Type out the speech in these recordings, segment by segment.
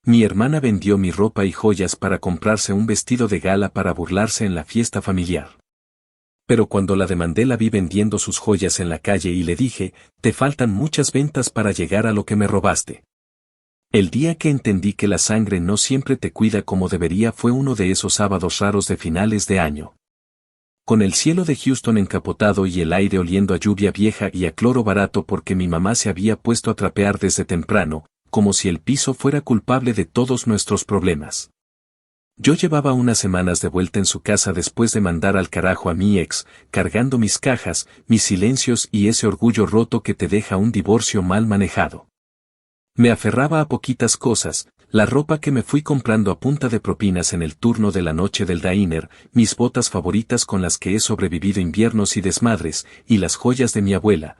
Mi hermana vendió mi ropa y joyas para comprarse un vestido de gala para burlarse en la fiesta familiar. Pero cuando la demandé la vi vendiendo sus joyas en la calle y le dije, te faltan muchas ventas para llegar a lo que me robaste. El día que entendí que la sangre no siempre te cuida como debería fue uno de esos sábados raros de finales de año. Con el cielo de Houston encapotado y el aire oliendo a lluvia vieja y a cloro barato porque mi mamá se había puesto a trapear desde temprano, como si el piso fuera culpable de todos nuestros problemas. Yo llevaba unas semanas de vuelta en su casa después de mandar al carajo a mi ex, cargando mis cajas, mis silencios y ese orgullo roto que te deja un divorcio mal manejado. Me aferraba a poquitas cosas, la ropa que me fui comprando a punta de propinas en el turno de la noche del diner, mis botas favoritas con las que he sobrevivido inviernos y desmadres, y las joyas de mi abuela.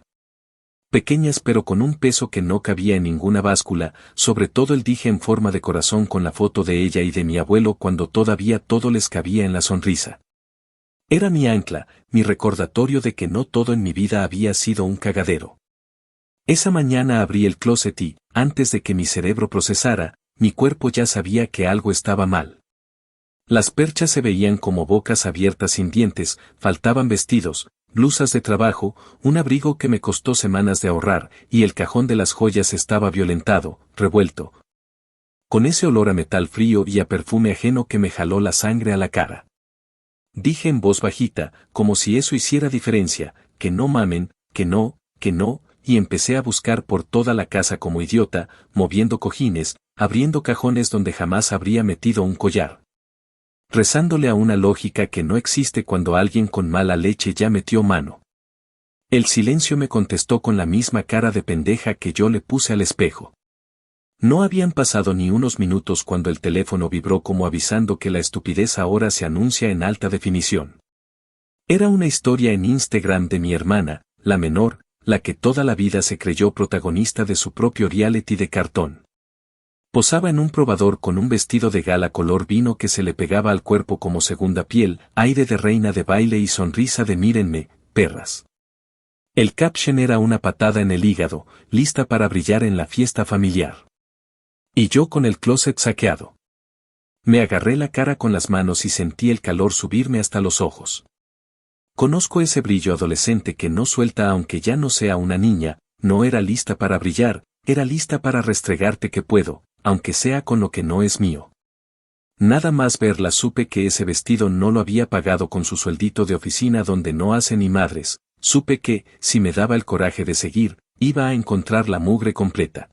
Pequeñas pero con un peso que no cabía en ninguna báscula, sobre todo el dije en forma de corazón con la foto de ella y de mi abuelo cuando todavía todo les cabía en la sonrisa. Era mi ancla, mi recordatorio de que no todo en mi vida había sido un cagadero. Esa mañana abrí el closet y, antes de que mi cerebro procesara, mi cuerpo ya sabía que algo estaba mal. Las perchas se veían como bocas abiertas sin dientes, faltaban vestidos, blusas de trabajo, un abrigo que me costó semanas de ahorrar, y el cajón de las joyas estaba violentado, revuelto. Con ese olor a metal frío y a perfume ajeno que me jaló la sangre a la cara. Dije en voz bajita, como si eso hiciera diferencia, que no mamen, que no, y empecé a buscar por toda la casa como idiota, moviendo cojines, abriendo cajones donde jamás habría metido un collar. Rezándole a una lógica que no existe cuando alguien con mala leche ya metió mano. El silencio me contestó con la misma cara de pendeja que yo le puse al espejo. No habían pasado ni unos minutos cuando el teléfono vibró como avisando que la estupidez ahora se anuncia en alta definición. Era una historia en Instagram de mi hermana, la menor, la que toda la vida se creyó protagonista de su propio reality de cartón. Posaba en un probador con un vestido de gala color vino que se le pegaba al cuerpo como segunda piel, aire de reina de baile y sonrisa de mírenme, perras. El caption era una patada en el hígado, lista para brillar en la fiesta familiar. Y yo con el closet saqueado. Me agarré la cara con las manos y sentí el calor subirme hasta los ojos. Conozco ese brillo adolescente que no suelta aunque ya no sea una niña, no era lista para brillar, era lista para restregarte que puedo, aunque sea con lo que no es mío. Nada más verla supe que ese vestido no lo había pagado con su sueldito de oficina donde no hace ni madres, supe que, si me daba el coraje de seguir, iba a encontrar la mugre completa.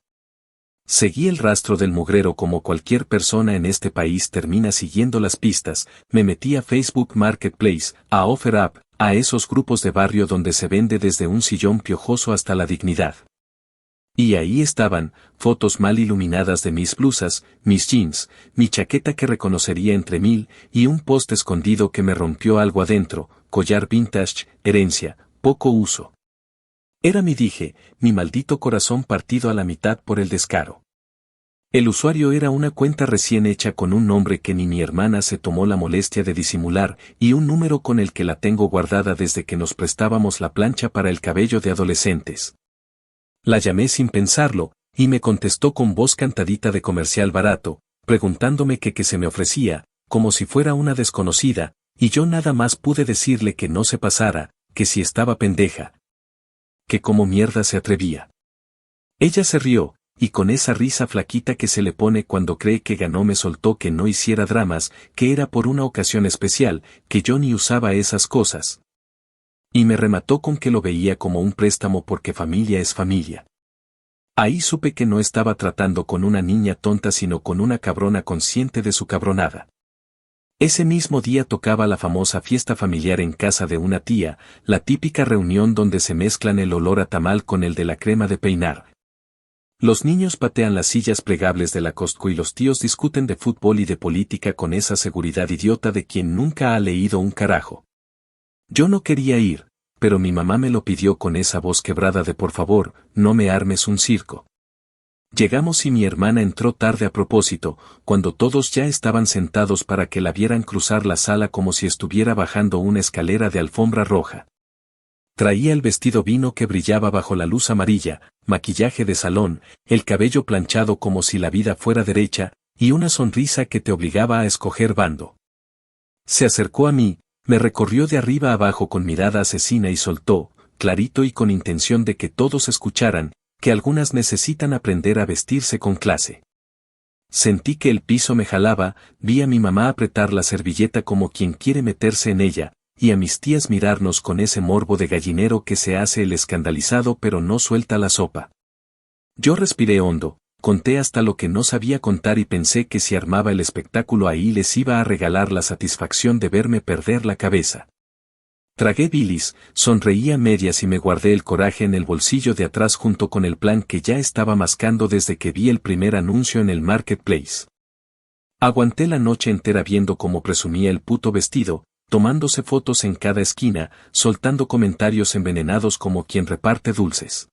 Seguí el rastro del mugrero como cualquier persona en este país termina siguiendo las pistas, me metí a Facebook Marketplace, a OfferUp, a esos grupos de barrio donde se vende desde un sillón piojoso hasta la dignidad. Y ahí estaban, fotos mal iluminadas de mis blusas, mis jeans, mi chaqueta que reconocería entre 1000, y un post escondido que me rompió algo adentro, collar vintage, herencia, poco uso. Era dije, mi maldito corazón partido a la mitad por el descaro. El usuario era una cuenta recién hecha con un nombre que ni mi hermana se tomó la molestia de disimular y un número con el que la tengo guardada desde que nos prestábamos la plancha para el cabello de adolescentes. La llamé sin pensarlo, y me contestó con voz cantadita de comercial barato, preguntándome qué se me ofrecía, como si fuera una desconocida, y yo nada más pude decirle que no se pasara, que si estaba pendeja. Que como mierda se atrevía. Ella se rió, y con esa risa flaquita que se le pone cuando cree que ganó me soltó que no hiciera dramas, que era por una ocasión especial, que yo ni usaba esas cosas. Y me remató con que lo veía como un préstamo porque familia es familia. Ahí supe que no estaba tratando con una niña tonta sino con una cabrona consciente de su cabronada. Ese mismo día tocaba la famosa fiesta familiar en casa de una tía, la típica reunión donde se mezclan el olor a tamal con el de la crema de peinar. Los niños patean las sillas plegables de la Costco y los tíos discuten de fútbol y de política con esa seguridad idiota de quien nunca ha leído un carajo. Yo no quería ir, pero mi mamá me lo pidió con esa voz quebrada de por favor, no me armes un circo. Llegamos y mi hermana entró tarde a propósito, cuando todos ya estaban sentados para que la vieran cruzar la sala como si estuviera bajando una escalera de alfombra roja. Traía el vestido vino que brillaba bajo la luz amarilla, maquillaje de salón, el cabello planchado como si la vida fuera derecha, y una sonrisa que te obligaba a escoger bando. Se acercó a mí, me recorrió de arriba abajo con mirada asesina y soltó, clarito y con intención de que todos escucharan, que algunas necesitan aprender a vestirse con clase. Sentí que el piso me jalaba, vi a mi mamá apretar la servilleta como quien quiere meterse en ella, y a mis tías mirarnos con ese morbo de gallinero que se hace el escandalizado pero no suelta la sopa. Yo respiré hondo, conté hasta lo que no sabía contar y pensé que si armaba el espectáculo ahí les iba a regalar la satisfacción de verme perder la cabeza. Tragué bilis, sonreí a medias y me guardé el coraje en el bolsillo de atrás junto con el plan que ya estaba mascando desde que vi el primer anuncio en el marketplace. Aguanté la noche entera viendo cómo presumía el puto vestido, tomándose fotos en cada esquina, soltando comentarios envenenados como quien reparte dulces.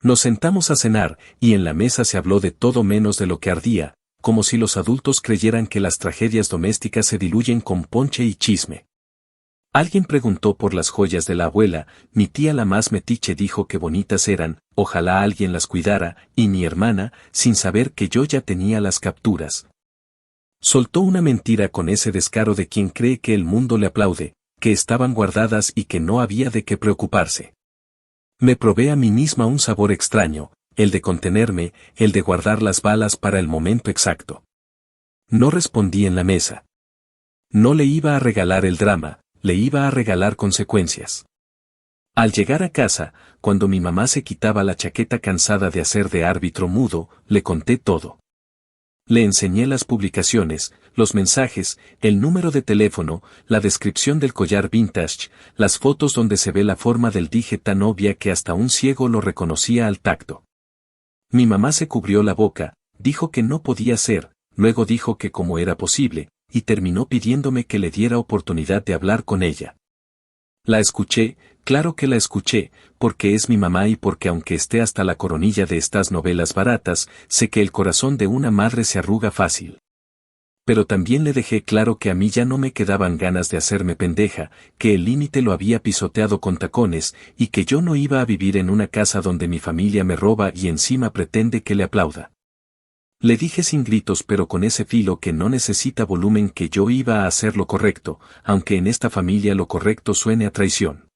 Nos sentamos a cenar, y en la mesa se habló de todo menos de lo que ardía, como si los adultos creyeran que las tragedias domésticas se diluyen con ponche y chisme. Alguien preguntó por las joyas de la abuela, mi tía la más metiche dijo que bonitas eran, ojalá alguien las cuidara, y mi hermana, sin saber que yo ya tenía las capturas. Soltó una mentira con ese descaro de quien cree que el mundo le aplaude, que estaban guardadas y que no había de qué preocuparse. Me probé a mí misma un sabor extraño, el de contenerme, el de guardar las balas para el momento exacto. No respondí en la mesa. No le iba a regalar el drama, le iba a regalar consecuencias. Al llegar a casa, cuando mi mamá se quitaba la chaqueta cansada de hacer de árbitro mudo, le conté todo. Le enseñé las publicaciones, los mensajes, el número de teléfono, la descripción del collar vintage, las fotos donde se ve la forma del dije tan obvia que hasta un ciego lo reconocía al tacto. Mi mamá se cubrió la boca, dijo que no podía ser, luego dijo que cómo era posible, y terminó pidiéndome que le diera oportunidad de hablar con ella. La escuché, claro que la escuché, porque es mi mamá y porque aunque esté hasta la coronilla de estas novelas baratas, sé que el corazón de una madre se arruga fácil. Pero también le dejé claro que a mí ya no me quedaban ganas de hacerme pendeja, que el límite lo había pisoteado con tacones, y que yo no iba a vivir en una casa donde mi familia me roba y encima pretende que le aplauda. Le dije sin gritos pero con ese filo que no necesita volumen que yo iba a hacer lo correcto, aunque en esta familia lo correcto suene a traición.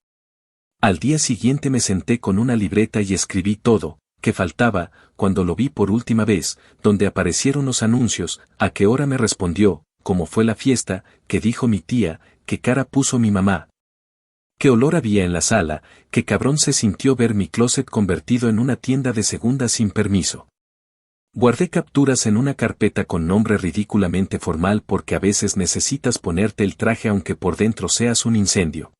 Al día siguiente me senté con una libreta y escribí todo, que faltaba, cuando lo vi por última vez, donde aparecieron los anuncios, a qué hora me respondió, cómo fue la fiesta, qué dijo mi tía, qué cara puso mi mamá. Qué olor había en la sala, qué cabrón se sintió ver mi closet convertido en una tienda de segunda sin permiso. Guardé capturas en una carpeta con nombre ridículamente formal porque a veces necesitas ponerte el traje aunque por dentro seas un incendio.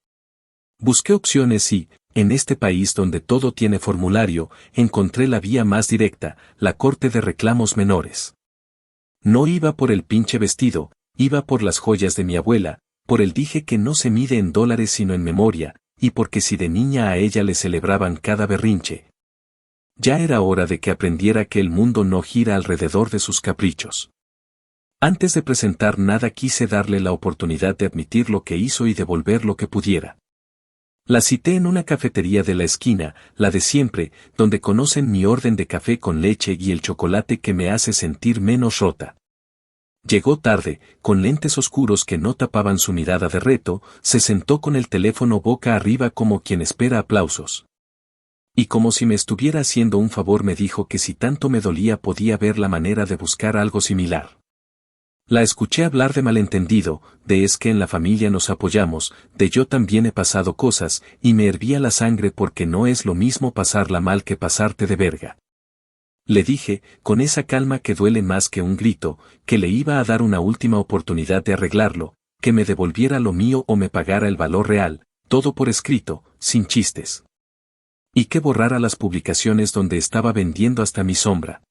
Busqué opciones y, en este país donde todo tiene formulario, encontré la vía más directa, la corte de reclamos menores. No iba por el pinche vestido, iba por las joyas de mi abuela, por el dije que no se mide en dólares sino en memoria, y porque si de niña a ella le celebraban cada berrinche. Ya era hora de que aprendiera que el mundo no gira alrededor de sus caprichos. Antes de presentar nada quise darle la oportunidad de admitir lo que hizo y devolver lo que pudiera. La cité en una cafetería de la esquina, la de siempre, donde conocen mi orden de café con leche y el chocolate que me hace sentir menos rota. Llegó tarde, con lentes oscuros que no tapaban su mirada de reto, se sentó con el teléfono boca arriba como quien espera aplausos. Y como si me estuviera haciendo un favor me dijo que si tanto me dolía podía ver la manera de buscar algo similar. La escuché hablar de malentendido, de es que en la familia nos apoyamos, de yo también he pasado cosas, y me hervía la sangre porque no es lo mismo pasarla mal que pasarte de verga. Le dije, con esa calma que duele más que un grito, que le iba a dar una última oportunidad de arreglarlo, que me devolviera lo mío o me pagara el valor real, todo por escrito, sin chistes. Y que borrara las publicaciones donde estaba vendiendo hasta mi sombra.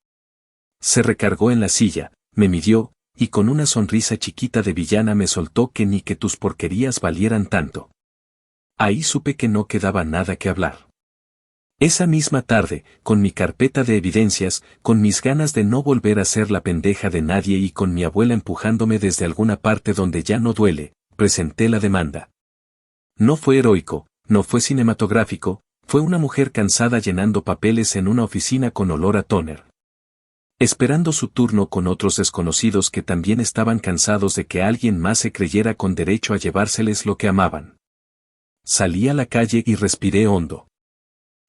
Se recargó en la silla, me midió, y con una sonrisa chiquita de villana me soltó que ni que tus porquerías valieran tanto. Ahí supe que no quedaba nada que hablar. Esa misma tarde, con mi carpeta de evidencias, con mis ganas de no volver a ser la pendeja de nadie y con mi abuela empujándome desde alguna parte donde ya no duele, presenté la demanda. No fue heroico, no fue cinematográfico, fue una mujer cansada llenando papeles en una oficina con olor a tóner. esperando su turno con otros desconocidos que también estaban cansados de que alguien más se creyera con derecho a llevárseles lo que amaban. Salí a la calle y respiré hondo.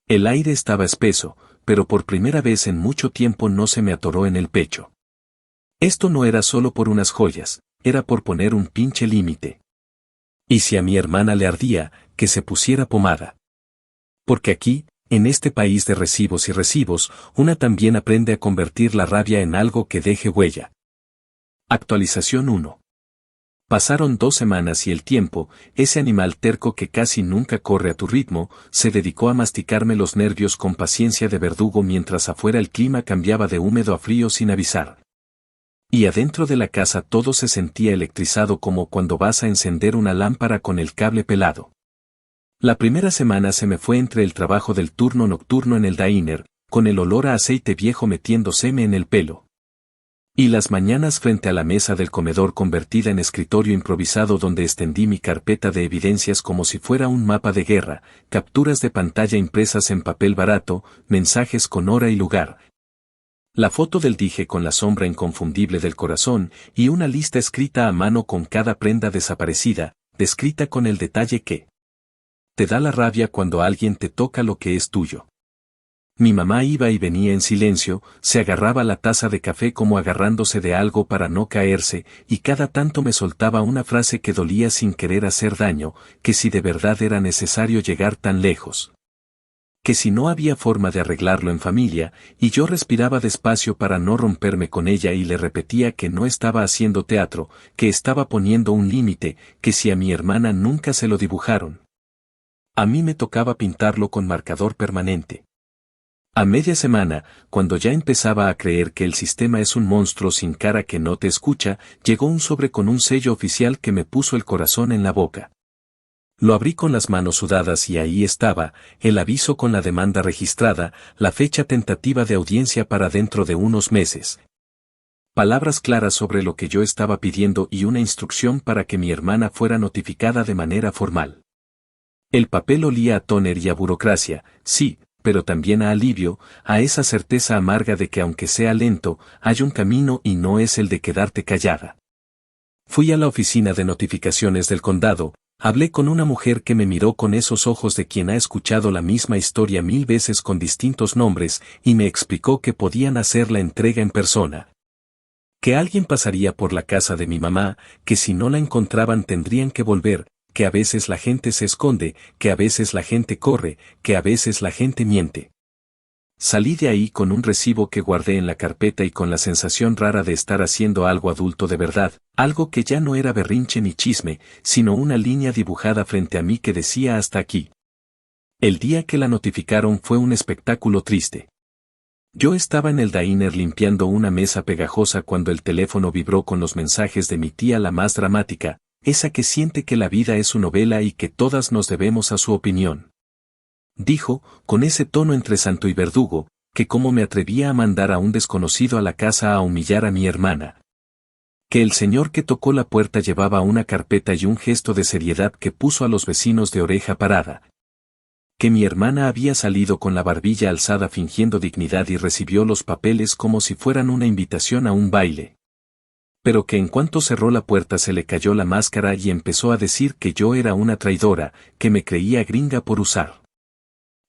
El aire estaba espeso, pero por primera vez en mucho tiempo no se me atoró en el pecho. Esto no era solo por unas joyas, era por poner un pinche límite. Y si a mi hermana le ardía, que se pusiera pomada. Porque aquí, en este país de recibos y recibos, una también aprende a convertir la rabia en algo que deje huella. Actualización 1. Pasaron 2 semanas y el tiempo, ese animal terco que casi nunca corre a tu ritmo, se dedicó a masticarme los nervios con paciencia de verdugo mientras afuera el clima cambiaba de húmedo a frío sin avisar. Y adentro de la casa todo se sentía electrizado como cuando vas a encender una lámpara con el cable pelado. La primera semana se me fue entre el trabajo del turno nocturno en el diner, con el olor a aceite viejo metiéndoseme en el pelo. Y las mañanas frente a la mesa del comedor convertida en escritorio improvisado donde extendí mi carpeta de evidencias como si fuera un mapa de guerra, capturas de pantalla impresas en papel barato, mensajes con hora y lugar. La foto del dije con la sombra inconfundible del corazón y una lista escrita a mano con cada prenda desaparecida, descrita con el detalle que te da la rabia cuando alguien te toca lo que es tuyo. Mi mamá iba y venía en silencio, se agarraba la taza de café como agarrándose de algo para no caerse, y cada tanto me soltaba una frase que dolía sin querer hacer daño, que si de verdad era necesario llegar tan lejos. Que si no había forma de arreglarlo en familia, y yo respiraba despacio para no romperme con ella y le repetía que no estaba haciendo teatro, que estaba poniendo un límite, que si a mi hermana nunca se lo dibujaron. A mí me tocaba pintarlo con marcador permanente. A media semana, cuando ya empezaba a creer que el sistema es un monstruo sin cara que no te escucha, llegó un sobre con un sello oficial que me puso el corazón en la boca. Lo abrí con las manos sudadas y ahí estaba, el aviso con la demanda registrada, la fecha tentativa de audiencia para dentro de unos meses. Palabras claras sobre lo que yo estaba pidiendo y una instrucción para que mi hermana fuera notificada de manera formal. El papel olía a tóner y a burocracia, sí, pero también a alivio, a esa certeza amarga de que aunque sea lento, hay un camino y no es el de quedarte callada. Fui a la oficina de notificaciones del condado, hablé con una mujer que me miró con esos ojos de quien ha escuchado la misma historia 1000 veces con distintos nombres y me explicó que podían hacer la entrega en persona. Que alguien pasaría por la casa de mi mamá, que si no la encontraban tendrían que volver, que a veces la gente se esconde, que a veces la gente corre, que a veces la gente miente. Salí de ahí con un recibo que guardé en la carpeta y con la sensación rara de estar haciendo algo adulto de verdad, algo que ya no era berrinche ni chisme, sino una línea dibujada frente a mí que decía hasta aquí. El día que la notificaron fue un espectáculo triste. Yo estaba en el diner limpiando una mesa pegajosa cuando el teléfono vibró con los mensajes de mi tía la más dramática, esa que siente que la vida es su novela y que todas nos debemos a su opinión. Dijo, con ese tono entre santo y verdugo, que cómo me atrevía a mandar a un desconocido a la casa a humillar a mi hermana. Que el señor que tocó la puerta llevaba una carpeta y un gesto de seriedad que puso a los vecinos de oreja parada. Que mi hermana había salido con la barbilla alzada fingiendo dignidad y recibió los papeles como si fueran una invitación a un baile. Pero que en cuanto cerró la puerta se le cayó la máscara y empezó a decir que yo era una traidora, que me creía gringa por usar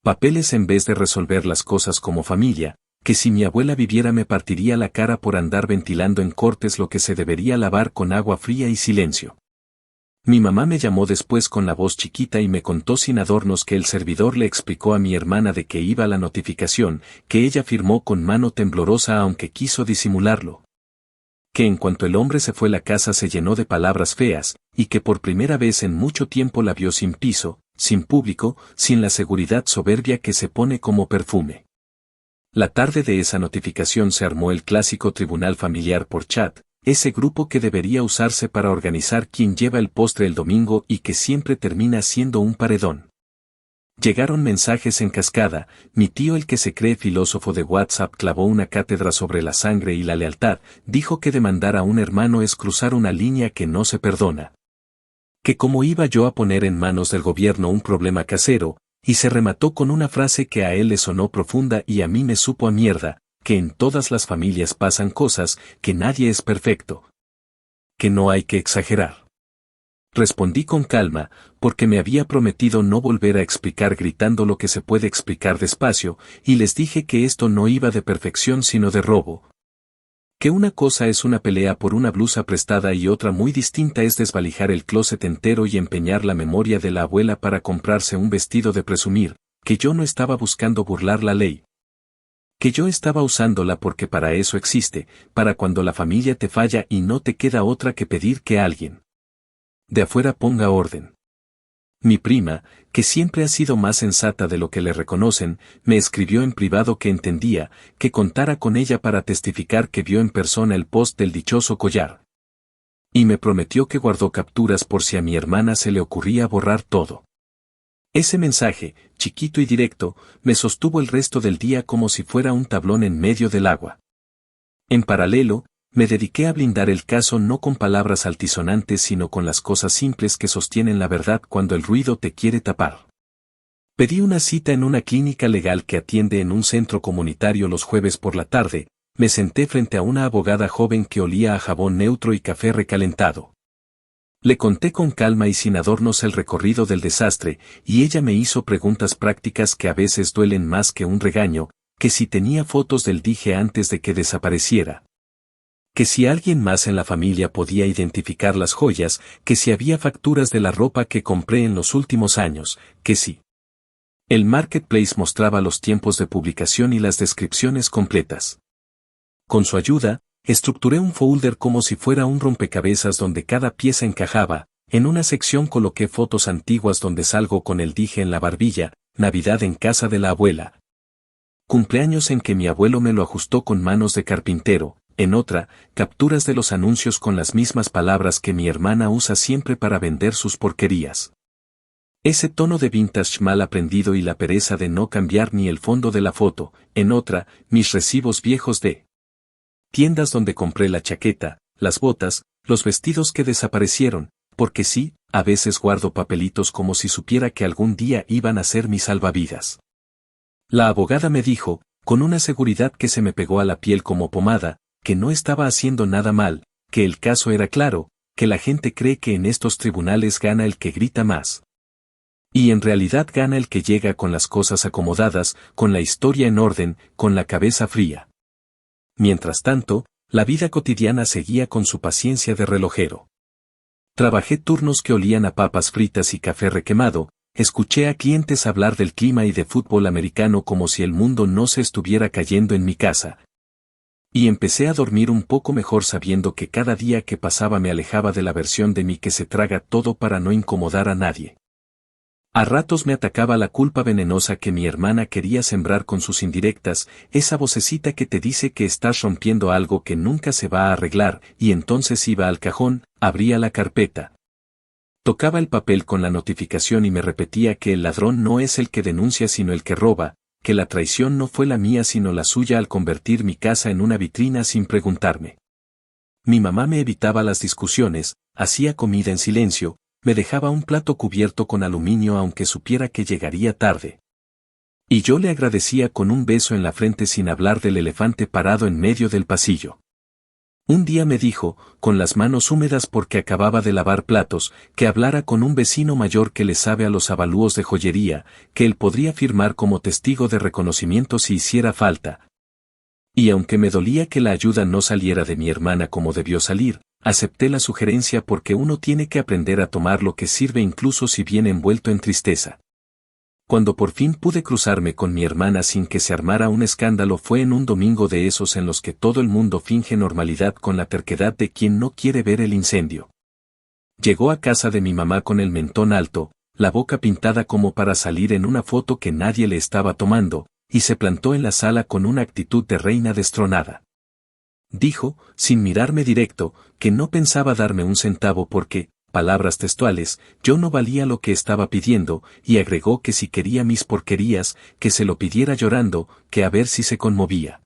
papeles en vez de resolver las cosas como familia, que si mi abuela viviera me partiría la cara por andar ventilando en cortes lo que se debería lavar con agua fría y silencio. Mi mamá me llamó después con la voz chiquita y me contó sin adornos que el servidor le explicó a mi hermana de que iba la notificación, que ella firmó con mano temblorosa aunque quiso disimularlo. Que en cuanto el hombre se fue la casa se llenó de palabras feas, y que por primera vez en mucho tiempo la vio sin piso, sin público, sin la seguridad soberbia que se pone como perfume. La tarde de esa notificación se armó el clásico tribunal familiar por chat, ese grupo que debería usarse para organizar quién lleva el postre el domingo y que siempre termina siendo un paredón. Llegaron mensajes en cascada, mi tío el que se cree filósofo de WhatsApp clavó una cátedra sobre la sangre y la lealtad, dijo que demandar a un hermano es cruzar una línea que no se perdona. Que cómo iba yo a poner en manos del gobierno un problema casero, y se remató con una frase que a él le sonó profunda y a mí me supo a mierda, que en todas las familias pasan cosas, que nadie es perfecto. Que no hay que exagerar. Respondí con calma, porque me había prometido no volver a explicar gritando lo que se puede explicar despacio, y les dije que esto no iba de perfección sino de robo. Que una cosa es una pelea por una blusa prestada y otra muy distinta es desvalijar el closet entero y empeñar la memoria de la abuela para comprarse un vestido de presumir, que yo no estaba buscando burlar la ley. Que yo estaba usándola porque para eso existe, para cuando la familia te falla y no te queda otra que pedir que alguien de afuera ponga orden. Mi prima, que siempre ha sido más sensata de lo que le reconocen, me escribió en privado que entendía, que contara con ella para testificar que vio en persona el post del dichoso collar. Y me prometió que guardó capturas por si a mi hermana se le ocurría borrar todo. Ese mensaje, chiquito y directo, me sostuvo el resto del día como si fuera un tablón en medio del agua. En paralelo, me dediqué a blindar el caso no con palabras altisonantes sino con las cosas simples que sostienen la verdad cuando el ruido te quiere tapar. Pedí una cita en una clínica legal que atiende en un centro comunitario los jueves por la tarde, me senté frente a una abogada joven que olía a jabón neutro y café recalentado. Le conté con calma y sin adornos el recorrido del desastre, y ella me hizo preguntas prácticas que a veces duelen más que un regaño, que si tenía fotos del dije antes de que desapareciera. Que si alguien más en la familia podía identificar las joyas, que si había facturas de la ropa que compré en los últimos años, que si el marketplace mostraba los tiempos de publicación y las descripciones completas. Con su ayuda, estructuré un folder como si fuera un rompecabezas donde cada pieza encajaba, en una sección coloqué fotos antiguas donde salgo con el dije en la barbilla, Navidad en casa de la abuela. Cumpleaños en que mi abuelo me lo ajustó con manos de carpintero. En otra, capturas de los anuncios con las mismas palabras que mi hermana usa siempre para vender sus porquerías. Ese tono de vintage mal aprendido y la pereza de no cambiar ni el fondo de la foto. En otra, mis recibos viejos de tiendas donde compré la chaqueta, las botas, los vestidos que desaparecieron, porque sí, a veces guardo papelitos como si supiera que algún día iban a ser mi salvavidas. La abogada me dijo, con una seguridad que se me pegó a la piel como pomada, que no estaba haciendo nada mal, que el caso era claro, que la gente cree que en estos tribunales gana el que grita más. Y en realidad gana el que llega con las cosas acomodadas, con la historia en orden, con la cabeza fría. Mientras tanto, la vida cotidiana seguía con su paciencia de relojero. Trabajé turnos que olían a papas fritas y café requemado, escuché a clientes hablar del clima y de fútbol americano como si el mundo no se estuviera cayendo en mi casa. Y empecé a dormir un poco mejor sabiendo que cada día que pasaba me alejaba de la versión de mí que se traga todo para no incomodar a nadie. A ratos me atacaba la culpa venenosa que mi hermana quería sembrar con sus indirectas, esa vocecita que te dice que estás rompiendo algo que nunca se va a arreglar, y entonces iba al cajón, abría la carpeta. Tocaba el papel con la notificación y me repetía que el ladrón no es el que denuncia sino el que roba, que la traición no fue la mía sino la suya al convertir mi casa en una vitrina sin preguntarme. Mi mamá me evitaba las discusiones, hacía comida en silencio, me dejaba un plato cubierto con aluminio aunque supiera que llegaría tarde. Y yo le agradecía con un beso en la frente sin hablar del elefante parado en medio del pasillo. Un día me dijo, con las manos húmedas porque acababa de lavar platos, que hablara con un vecino mayor que le sabe a los avalúos de joyería, que él podría firmar como testigo de reconocimiento si hiciera falta. Y aunque me dolía que la ayuda no saliera de mi hermana como debió salir, acepté la sugerencia porque uno tiene que aprender a tomar lo que sirve incluso si viene envuelto en tristeza. Cuando por fin pude cruzarme con mi hermana sin que se armara un escándalo fue en un domingo de esos en los que todo el mundo finge normalidad con la terquedad de quien no quiere ver el incendio. Llegó a casa de mi mamá con el mentón alto, la boca pintada como para salir en una foto que nadie le estaba tomando, y se plantó en la sala con una actitud de reina destronada. Dijo, sin mirarme directo, que no pensaba darme un centavo porque, palabras textuales, yo no valía lo que estaba pidiendo, y agregó que si quería mis porquerías, que se lo pidiera llorando, que a ver si se conmovía.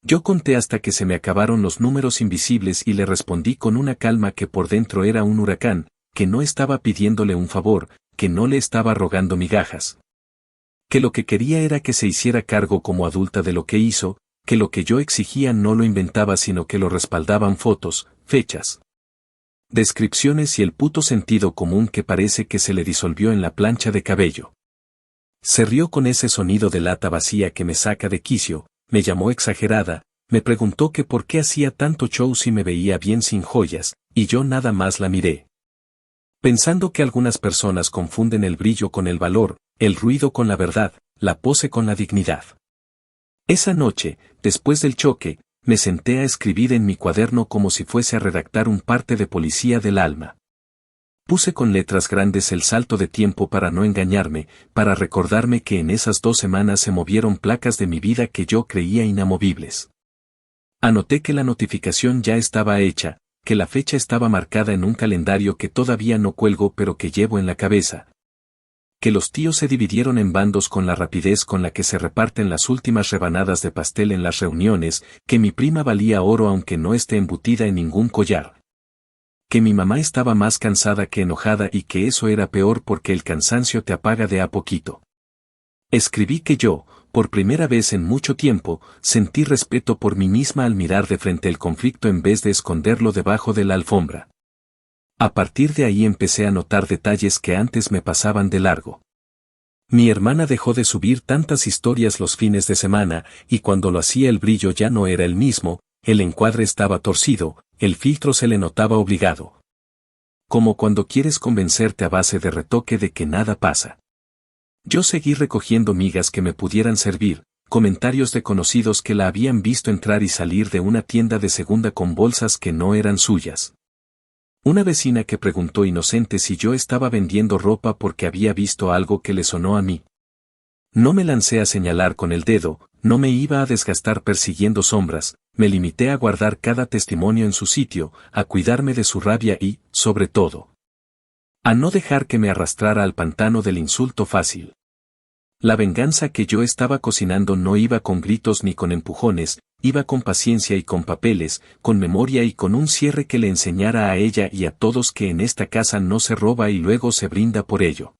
Yo conté hasta que se me acabaron los números invisibles y le respondí con una calma que por dentro era un huracán, que no estaba pidiéndole un favor, que no le estaba rogando migajas. Que lo que quería era que se hiciera cargo como adulta de lo que hizo, que lo que yo exigía no lo inventaba sino que lo respaldaban fotos, fechas, descripciones y el puto sentido común que parece que se le disolvió en la plancha de cabello. Se rió con ese sonido de lata vacía que me saca de quicio, me llamó exagerada, me preguntó que por qué hacía tanto show si me veía bien sin joyas, y yo nada más la miré. Pensando que algunas personas confunden el brillo con el valor, el ruido con la verdad, la pose con la dignidad. Esa noche, después del choque, me senté a escribir en mi cuaderno como si fuese a redactar un parte de policía del alma. Puse con letras grandes el salto de tiempo para no engañarme, para recordarme que en esas 2 semanas se movieron placas de mi vida que yo creía inamovibles. Anoté que la notificación ya estaba hecha, que la fecha estaba marcada en un calendario que todavía no cuelgo pero que llevo en la cabeza. Que los tíos se dividieron en bandos con la rapidez con la que se reparten las últimas rebanadas de pastel en las reuniones, que mi prima valía oro aunque no esté embutida en ningún collar. Que mi mamá estaba más cansada que enojada y que eso era peor porque el cansancio te apaga de a poquito. Escribí que yo, por primera vez en mucho tiempo, sentí respeto por mí misma al mirar de frente el conflicto en vez de esconderlo debajo de la alfombra. A partir de ahí empecé a notar detalles que antes me pasaban de largo. Mi hermana dejó de subir tantas historias los fines de semana, y cuando lo hacía el brillo ya no era el mismo, el encuadre estaba torcido, el filtro se le notaba obligado. Como cuando quieres convencerte a base de retoque de que nada pasa. Yo seguí recogiendo migas que me pudieran servir, comentarios de conocidos que la habían visto entrar y salir de una tienda de segunda con bolsas que no eran suyas. Una vecina que preguntó inocente si yo estaba vendiendo ropa porque había visto algo que le sonó a mí. No me lancé a señalar con el dedo, no me iba a desgastar persiguiendo sombras, me limité a guardar cada testimonio en su sitio, a cuidarme de su rabia y, sobre todo, a no dejar que me arrastrara al pantano del insulto fácil. La venganza que yo estaba cocinando no iba con gritos ni con empujones, iba con paciencia y con papeles, con memoria y con un cierre que le enseñara a ella y a todos que en esta casa no se roba y luego se brinda por ello.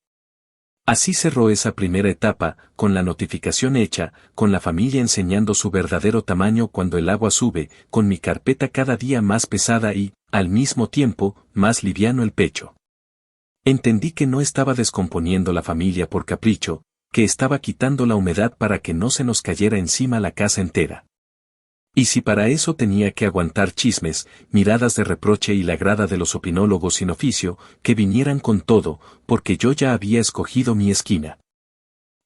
Así cerró esa primera etapa, con la notificación hecha, con la familia enseñando su verdadero tamaño cuando el agua sube, con mi carpeta cada día más pesada y, al mismo tiempo, más liviano el pecho. Entendí que no estaba descomponiendo la familia por capricho, que estaba quitando la humedad para que no se nos cayera encima la casa entera. Y si para eso tenía que aguantar chismes, miradas de reproche y la grada de los opinólogos sin oficio, que vinieran con todo, porque yo ya había escogido mi esquina.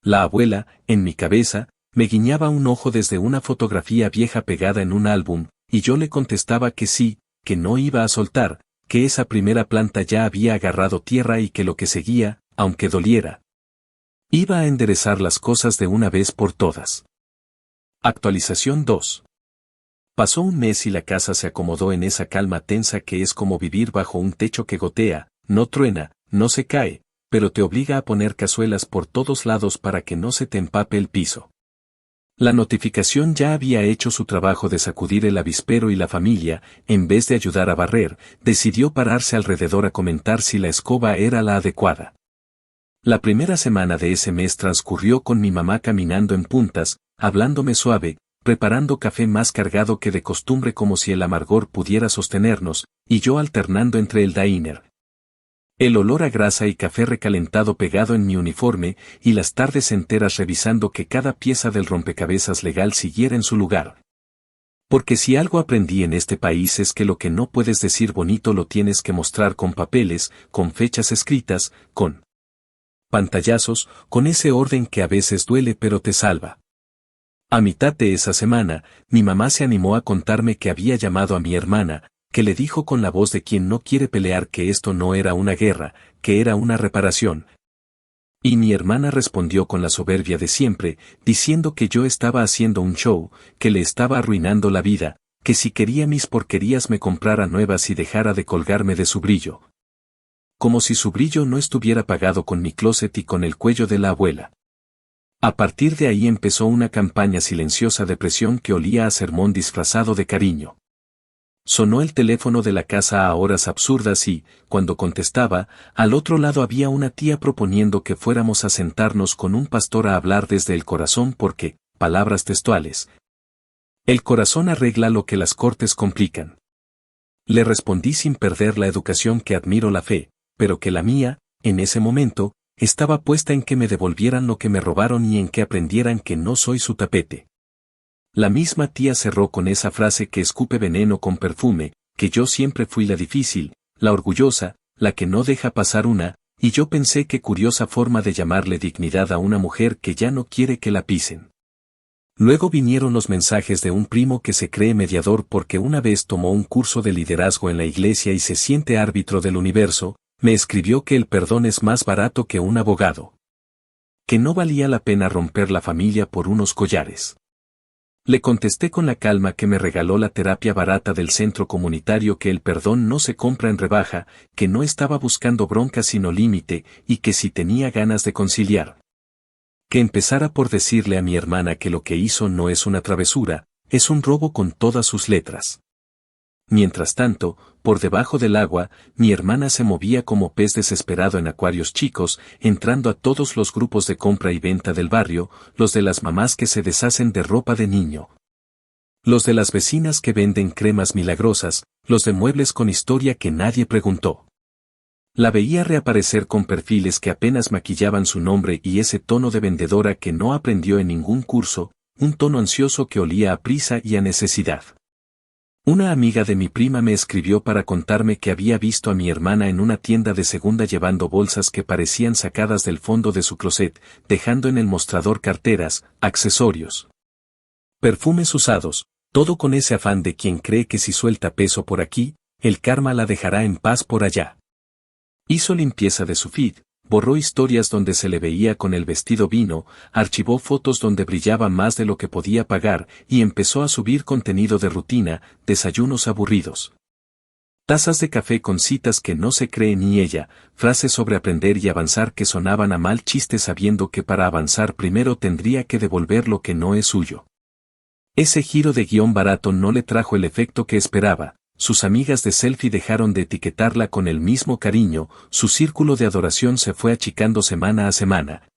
La abuela, en mi cabeza, me guiñaba un ojo desde una fotografía vieja pegada en un álbum, y yo le contestaba que sí, que no iba a soltar, que esa primera planta ya había agarrado tierra y que lo que seguía, aunque doliera, iba a enderezar las cosas de una vez por todas. Actualización 2. Pasó un mes y la casa se acomodó en esa calma tensa que es como vivir bajo un techo que gotea, no truena, no se cae, pero te obliga a poner cazuelas por todos lados para que no se te empape el piso. La notificación ya había hecho su trabajo de sacudir el avispero y la familia, en vez de ayudar a barrer, decidió pararse alrededor a comentar si la escoba era la adecuada. La primera semana de ese mes transcurrió con mi mamá caminando en puntas, hablándome suave, preparando café más cargado que de costumbre como si el amargor pudiera sostenernos, y yo alternando entre el diner, el olor a grasa y café recalentado pegado en mi uniforme, y las tardes enteras revisando que cada pieza del rompecabezas legal siguiera en su lugar. Porque si algo aprendí en este país es que lo que no puedes decir bonito lo tienes que mostrar con papeles, con fechas escritas, con pantallazos, con ese orden que a veces duele pero te salva. A mitad de esa semana, mi mamá se animó a contarme que había llamado a mi hermana, que le dijo con la voz de quien no quiere pelear que esto no era una guerra, que era una reparación. Y mi hermana respondió con la soberbia de siempre, diciendo que yo estaba haciendo un show, que le estaba arruinando la vida, que si quería mis porquerías me comprara nuevas y dejara de colgarme de su brillo. Como si su brillo no estuviera pagado con mi closet y con el cuello de la abuela. A partir de ahí empezó una campaña silenciosa de presión que olía a sermón disfrazado de cariño. Sonó el teléfono de la casa a horas absurdas y, cuando contestaba, al otro lado había una tía proponiendo que fuéramos a sentarnos con un pastor a hablar desde el corazón porque, palabras textuales, El corazón arregla lo que las cortes complican. Le respondí sin perder la educación que admiro la fe, pero que la mía, en ese momento, estaba puesta en que me devolvieran lo que me robaron y en que aprendieran que no soy su tapete. La misma tía cerró con esa frase que escupe veneno con perfume, que yo siempre fui la difícil, la orgullosa, la que no deja pasar una, y yo pensé qué curiosa forma de llamarle dignidad a una mujer que ya no quiere que la pisen. Luego vinieron los mensajes de un primo que se cree mediador porque una vez tomó un curso de liderazgo en la iglesia y se siente árbitro del universo, me escribió que el perdón es más barato que un abogado. Que no valía la pena romper la familia por unos collares. Le contesté con la calma que me regaló la terapia barata del centro comunitario que el perdón no se compra en rebaja, que no estaba buscando bronca sino límite y que si tenía ganas de conciliar. Que empezara por decirle a mi hermana que lo que hizo no es una travesura, es un robo con todas sus letras. Mientras tanto, por debajo del agua, mi hermana se movía como pez desesperado en acuarios chicos, entrando a todos los grupos de compra y venta del barrio, los de las mamás que se deshacen de ropa de niño. Los de las vecinas que venden cremas milagrosas, los de muebles con historia que nadie preguntó. La veía reaparecer con perfiles que apenas maquillaban su nombre y ese tono de vendedora que no aprendió en ningún curso, un tono ansioso que olía a prisa y a necesidad. Una amiga de mi prima me escribió para contarme que había visto a mi hermana en una tienda de segunda llevando bolsas que parecían sacadas del fondo de su closet, dejando en el mostrador carteras, accesorios, perfumes usados, todo con ese afán de quien cree que si suelta peso por aquí, el karma la dejará en paz por allá. Hizo limpieza de su feed, borró historias donde se le veía con el vestido vino, archivó fotos donde brillaba más de lo que podía pagar y empezó a subir contenido de rutina, desayunos aburridos. Tazas de café con citas que no se cree ni ella, frases sobre aprender y avanzar que sonaban a mal chiste sabiendo que para avanzar primero tendría que devolver lo que no es suyo. Ese giro de guión barato no le trajo el efecto que esperaba. Sus amigas de selfie dejaron de etiquetarla con el mismo cariño, su círculo de adoración se fue achicando semana a semana.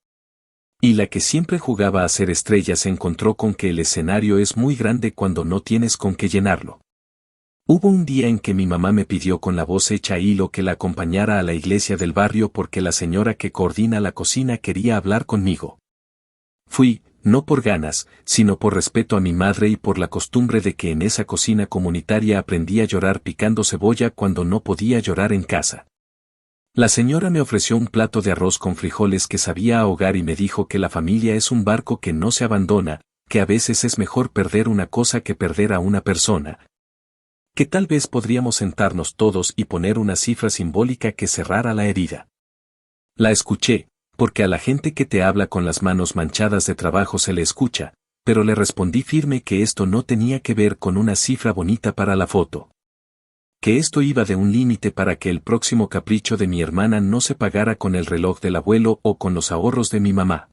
Y la que siempre jugaba a ser estrella se encontró con que el escenario es muy grande cuando no tienes con qué llenarlo. Hubo un día en que mi mamá me pidió con la voz hecha hilo que la acompañara a la iglesia del barrio porque la señora que coordina la cocina quería hablar conmigo. Fui, no por ganas, sino por respeto a mi madre y por la costumbre de que en esa cocina comunitaria aprendí a llorar picando cebolla cuando no podía llorar en casa. La señora me ofreció un plato de arroz con frijoles que sabía ahogar y me dijo que la familia es un barco que no se abandona, que a veces es mejor perder una cosa que perder a una persona. Que tal vez podríamos sentarnos todos y poner una cifra simbólica que cerrara la herida. La escuché, porque a la gente que te habla con las manos manchadas de trabajo se le escucha, pero le respondí firme que esto no tenía que ver con una cifra bonita para la foto. Que esto iba de un límite para que el próximo capricho de mi hermana no se pagara con el reloj del abuelo o con los ahorros de mi mamá.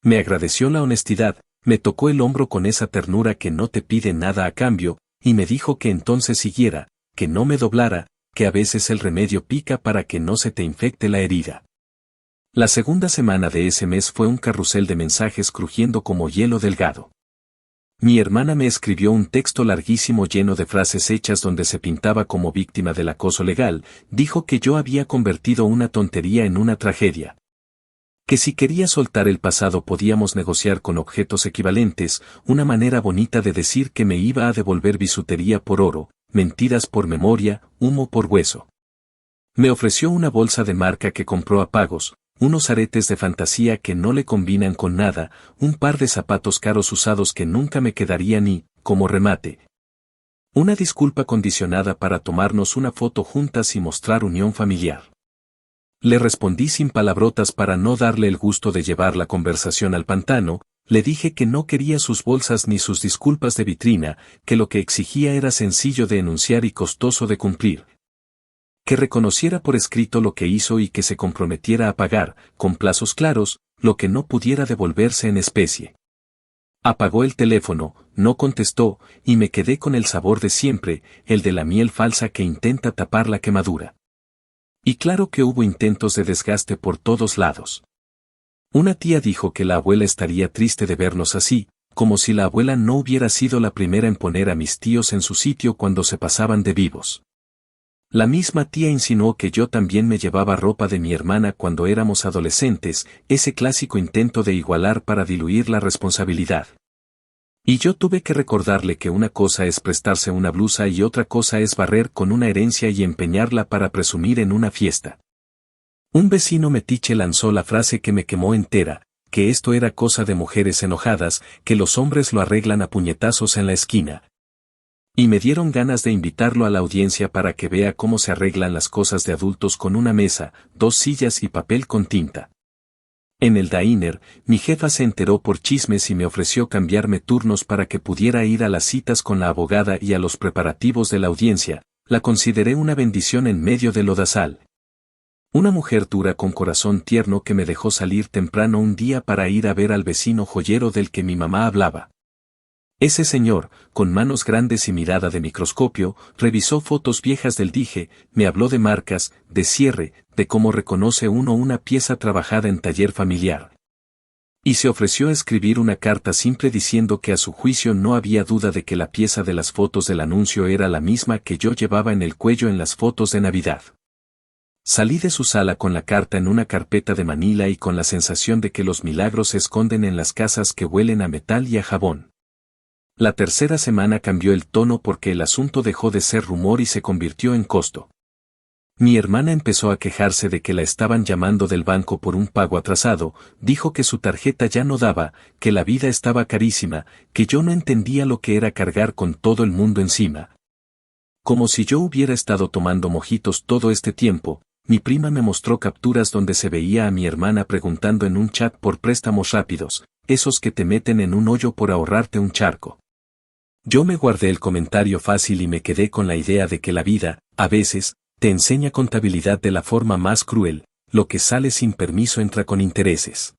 Me agradeció la honestidad, me tocó el hombro con esa ternura que no te pide nada a cambio, y me dijo que entonces siguiera, que no me doblara, que a veces el remedio pica para que no se te infecte la herida. La segunda semana de ese mes fue un carrusel de mensajes crujiendo como hielo delgado. Mi hermana me escribió un texto larguísimo lleno de frases hechas donde se pintaba como víctima del acoso legal, dijo que yo había convertido una tontería en una tragedia. Que si quería soltar el pasado podíamos negociar con objetos equivalentes, una manera bonita de decir que me iba a devolver bisutería por oro, mentiras por memoria, humo por hueso. Me ofreció una bolsa de marca que compró a pagos, unos aretes de fantasía que no le combinan con nada, un par de zapatos caros usados que nunca me quedarían y, como remate, una disculpa condicionada para tomarnos una foto juntas y mostrar unión familiar. Le respondí sin palabrotas para no darle el gusto de llevar la conversación al pantano, le dije que no quería sus bolsas ni sus disculpas de vitrina, que lo que exigía era sencillo de enunciar y costoso de cumplir. Que reconociera por escrito lo que hizo y que se comprometiera a pagar, con plazos claros, lo que no pudiera devolverse en especie. Apagó el teléfono, no contestó, y me quedé con el sabor de siempre, el de la miel falsa que intenta tapar la quemadura. Y claro que hubo intentos de desgaste por todos lados. Una tía dijo que la abuela estaría triste de vernos así, como si la abuela no hubiera sido la primera en poner a mis tíos en su sitio cuando se pasaban de vivos. La misma tía insinuó que yo también me llevaba ropa de mi hermana cuando éramos adolescentes, ese clásico intento de igualar para diluir la responsabilidad. Y yo tuve que recordarle que una cosa es prestarse una blusa y otra cosa es barrer con una herencia y empeñarla para presumir en una fiesta. Un vecino metiche lanzó la frase que me quemó entera, que esto era cosa de mujeres enojadas, que los hombres lo arreglan a puñetazos en la esquina. Y me dieron ganas de invitarlo a la audiencia para que vea cómo se arreglan las cosas de adultos con una mesa, 2 sillas y papel con tinta. En el diner, mi jefa se enteró por chismes y me ofreció cambiarme turnos para que pudiera ir a las citas con la abogada y a los preparativos de la audiencia. La consideré una bendición en medio del lodazal. Una mujer dura con corazón tierno que me dejó salir temprano un día para ir a ver al vecino joyero del que mi mamá hablaba. Ese señor, con manos grandes y mirada de microscopio, revisó fotos viejas del dije, me habló de marcas, de cierre, de cómo reconoce uno una pieza trabajada en taller familiar. Y se ofreció a escribir una carta simple diciendo que a su juicio no había duda de que la pieza de las fotos del anuncio era la misma que yo llevaba en el cuello en las fotos de Navidad. Salí de su sala con la carta en una carpeta de Manila y con la sensación de que los milagros se esconden en las casas que huelen a metal y a jabón. La tercera semana cambió el tono porque el asunto dejó de ser rumor y se convirtió en costo. Mi hermana empezó a quejarse de que la estaban llamando del banco por un pago atrasado, dijo que su tarjeta ya no daba, que la vida estaba carísima, que yo no entendía lo que era cargar con todo el mundo encima. Como si yo hubiera estado tomando mojitos todo este tiempo, mi prima me mostró capturas donde se veía a mi hermana preguntando en un chat por préstamos rápidos, esos que te meten en un hoyo por ahorrarte un charco. Yo me guardé el comentario fácil y me quedé con la idea de que la vida, a veces, te enseña contabilidad de la forma más cruel, lo que sale sin permiso entra con intereses.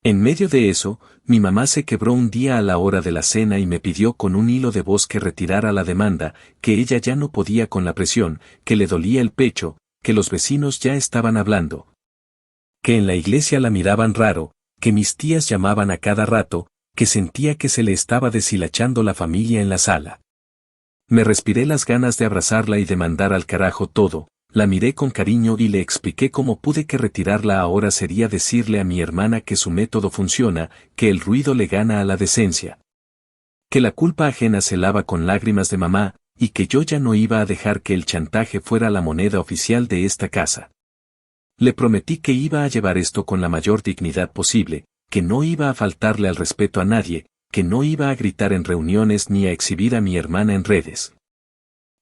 En medio de eso, mi mamá se quebró un día a la hora de la cena y me pidió con un hilo de voz que retirara la demanda, que ella ya no podía con la presión, que le dolía el pecho, que los vecinos ya estaban hablando. Que en la iglesia la miraban raro, que mis tías llamaban a cada rato, que sentía que se le estaba deshilachando la familia en la sala. Me respiré las ganas de abrazarla y de mandar al carajo todo, la miré con cariño y le expliqué cómo pude que retirarla ahora sería decirle a mi hermana que su método funciona, que el ruido le gana a la decencia. Que la culpa ajena se lava con lágrimas de mamá, y que yo ya no iba a dejar que el chantaje fuera la moneda oficial de esta casa. Le prometí que iba a llevar esto con la mayor dignidad posible, que no iba a faltarle al respeto a nadie, que no iba a gritar en reuniones ni a exhibir a mi hermana en redes.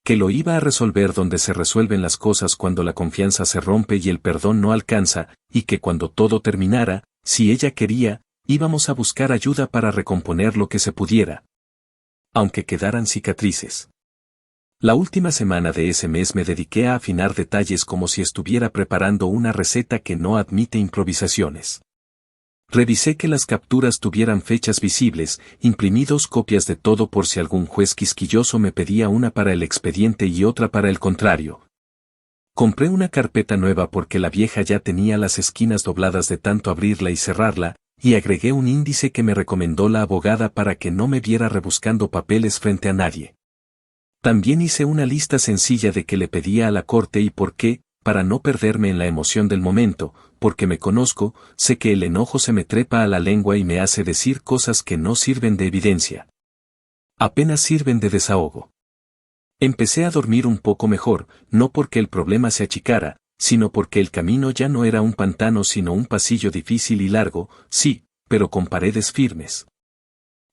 Que lo iba a resolver donde se resuelven las cosas cuando la confianza se rompe y el perdón no alcanza, y que cuando todo terminara, si ella quería, íbamos a buscar ayuda para recomponer lo que se pudiera. Aunque quedaran cicatrices. La última semana de ese mes me dediqué a afinar detalles como si estuviera preparando una receta que no admite improvisaciones. Revisé que las capturas tuvieran fechas visibles, imprimí 2 copias de todo por si algún juez quisquilloso me pedía una para el expediente y otra para el contrario. Compré una carpeta nueva porque la vieja ya tenía las esquinas dobladas de tanto abrirla y cerrarla, y agregué un índice que me recomendó la abogada para que no me viera rebuscando papeles frente a nadie. También hice una lista sencilla de qué le pedía a la corte y por qué, para no perderme en la emoción del momento, porque me conozco, sé que el enojo se me trepa a la lengua y me hace decir cosas que no sirven de evidencia. Apenas sirven de desahogo. Empecé a dormir un poco mejor, no porque el problema se achicara, sino porque el camino ya no era un pantano sino un pasillo difícil y largo, sí, pero con paredes firmes.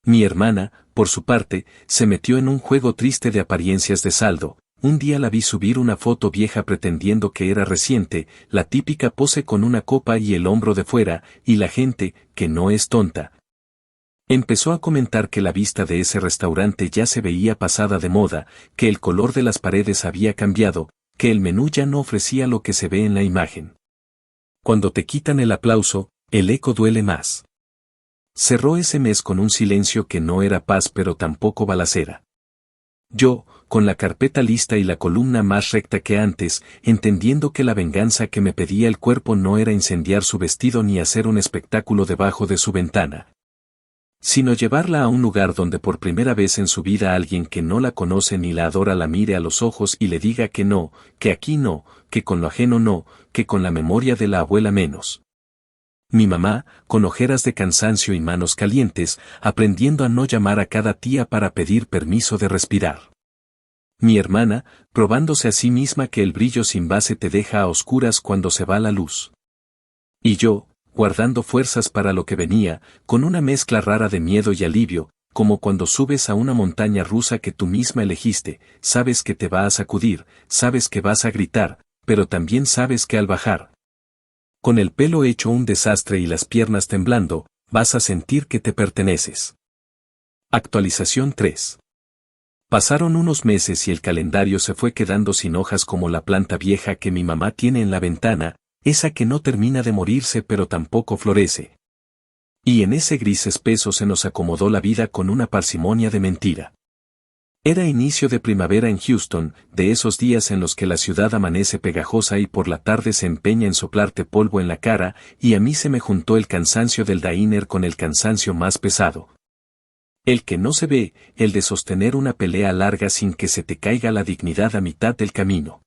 Mi hermana, por su parte, se metió en un juego triste de apariencias de saldo. Un día la vi subir una foto vieja pretendiendo que era reciente, la típica pose con una copa y el hombro de fuera, y la gente, que no es tonta, empezó a comentar que la vista de ese restaurante ya se veía pasada de moda, que el color de las paredes había cambiado, que el menú ya no ofrecía lo que se ve en la imagen. Cuando te quitan el aplauso, el eco duele más. Cerró ese mes con un silencio que no era paz pero tampoco balacera. Yo, con la carpeta lista y la columna más recta que antes, entendiendo que la venganza que me pedía el cuerpo no era incendiar su vestido ni hacer un espectáculo debajo de su ventana. sino llevarla a un lugar donde por primera vez en su vida alguien que no la conoce ni la adora la mire a los ojos y le diga que no, que aquí no, que con lo ajeno no, que con la memoria de la abuela menos. Mi mamá, con ojeras de cansancio y manos calientes, aprendiendo a no llamar a cada tía para pedir permiso de respirar. Mi hermana, probándose a sí misma que el brillo sin base te deja a oscuras cuando se va la luz. Y yo, guardando fuerzas para lo que venía, con una mezcla rara de miedo y alivio, como cuando subes a una montaña rusa que tú misma elegiste, sabes que te va a sacudir, sabes que vas a gritar, pero también sabes que al bajar, con el pelo hecho un desastre y las piernas temblando, vas a sentir que te perteneces. Actualización 3. Pasaron unos meses y el calendario se fue quedando sin hojas como la planta vieja que mi mamá tiene en la ventana, esa que no termina de morirse pero tampoco florece. Y en ese gris espeso se nos acomodó la vida con una parsimonia de mentira. Era inicio de primavera en Houston, de esos días en los que la ciudad amanece pegajosa y por la tarde se empeña en soplarte polvo en la cara, y a mí se me juntó el cansancio del diner con el cansancio más pesado. El que no se ve, el de sostener una pelea larga sin que se te caiga la dignidad a mitad del camino.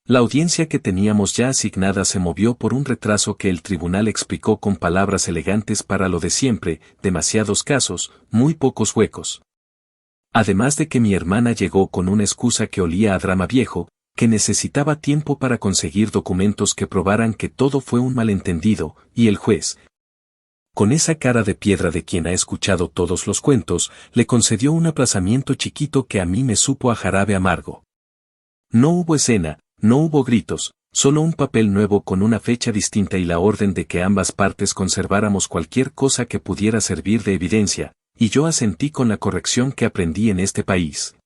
La audiencia que teníamos ya asignada se movió por un retraso que el tribunal explicó con palabras elegantes para lo de siempre, demasiados casos, muy pocos huecos. Además de que mi hermana llegó con una excusa que olía a drama viejo, que necesitaba tiempo para conseguir documentos que probaran que todo fue un malentendido, y el juez, con esa cara de piedra de quien ha escuchado todos los cuentos, le concedió un aplazamiento chiquito que a mí me supo a jarabe amargo. No hubo escena, no hubo gritos, solo un papel nuevo con una fecha distinta y la orden de que ambas partes conserváramos cualquier cosa que pudiera servir de evidencia, y yo asentí con la corrección que aprendí en este país.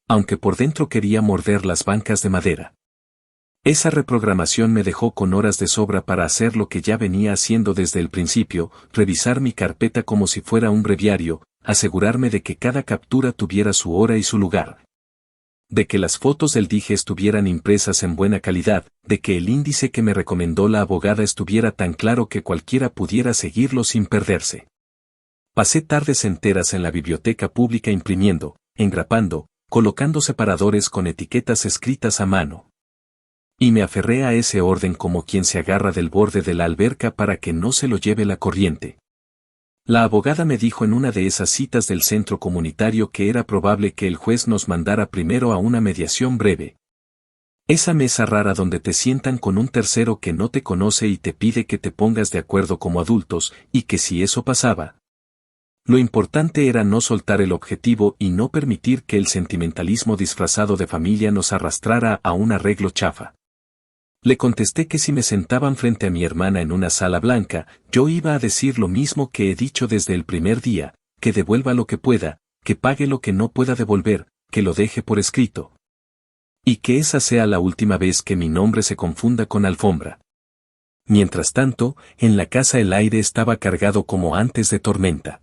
Aunque por dentro quería morder las bancas de madera. Esa reprogramación me dejó con horas de sobra para hacer lo que ya venía haciendo desde el principio, revisar mi carpeta como si fuera un breviario, asegurarme de que cada captura tuviera su hora y su lugar. De que las fotos del dije estuvieran impresas en buena calidad, de que el índice que me recomendó la abogada estuviera tan claro que cualquiera pudiera seguirlo sin perderse. Pasé tardes enteras en la biblioteca pública imprimiendo, engrapando, colocando separadores con etiquetas escritas a mano. Y me aferré a ese orden como quien se agarra del borde de la alberca para que no se lo lleve la corriente. La abogada me dijo en una de esas citas del centro comunitario que era probable que el juez nos mandara primero a una mediación breve. Esa mesa rara donde te sientan con un tercero que no te conoce y te pide que te pongas de acuerdo como adultos, y que si eso pasaba, lo importante era no soltar el objetivo y no permitir que el sentimentalismo disfrazado de familia nos arrastrara a un arreglo chafa. Le contesté que si me sentaban frente a mi hermana en una sala blanca, yo iba a decir lo mismo que he dicho desde el primer día, que devuelva lo que pueda, que pague lo que no pueda devolver, que lo deje por escrito. Y que esa sea la última vez que mi nombre se confunda con alfombra. Mientras tanto, en la casa el aire estaba cargado como antes de tormenta.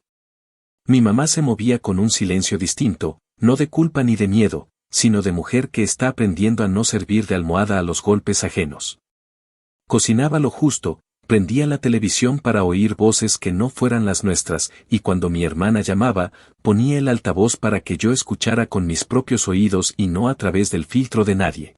Mi mamá se movía con un silencio distinto, no de culpa ni de miedo, sino de mujer que está aprendiendo a no servir de almohada a los golpes ajenos. Cocinaba lo justo, prendía la televisión para oír voces que no fueran las nuestras, y cuando mi hermana llamaba, ponía el altavoz para que yo escuchara con mis propios oídos y no a través del filtro de nadie.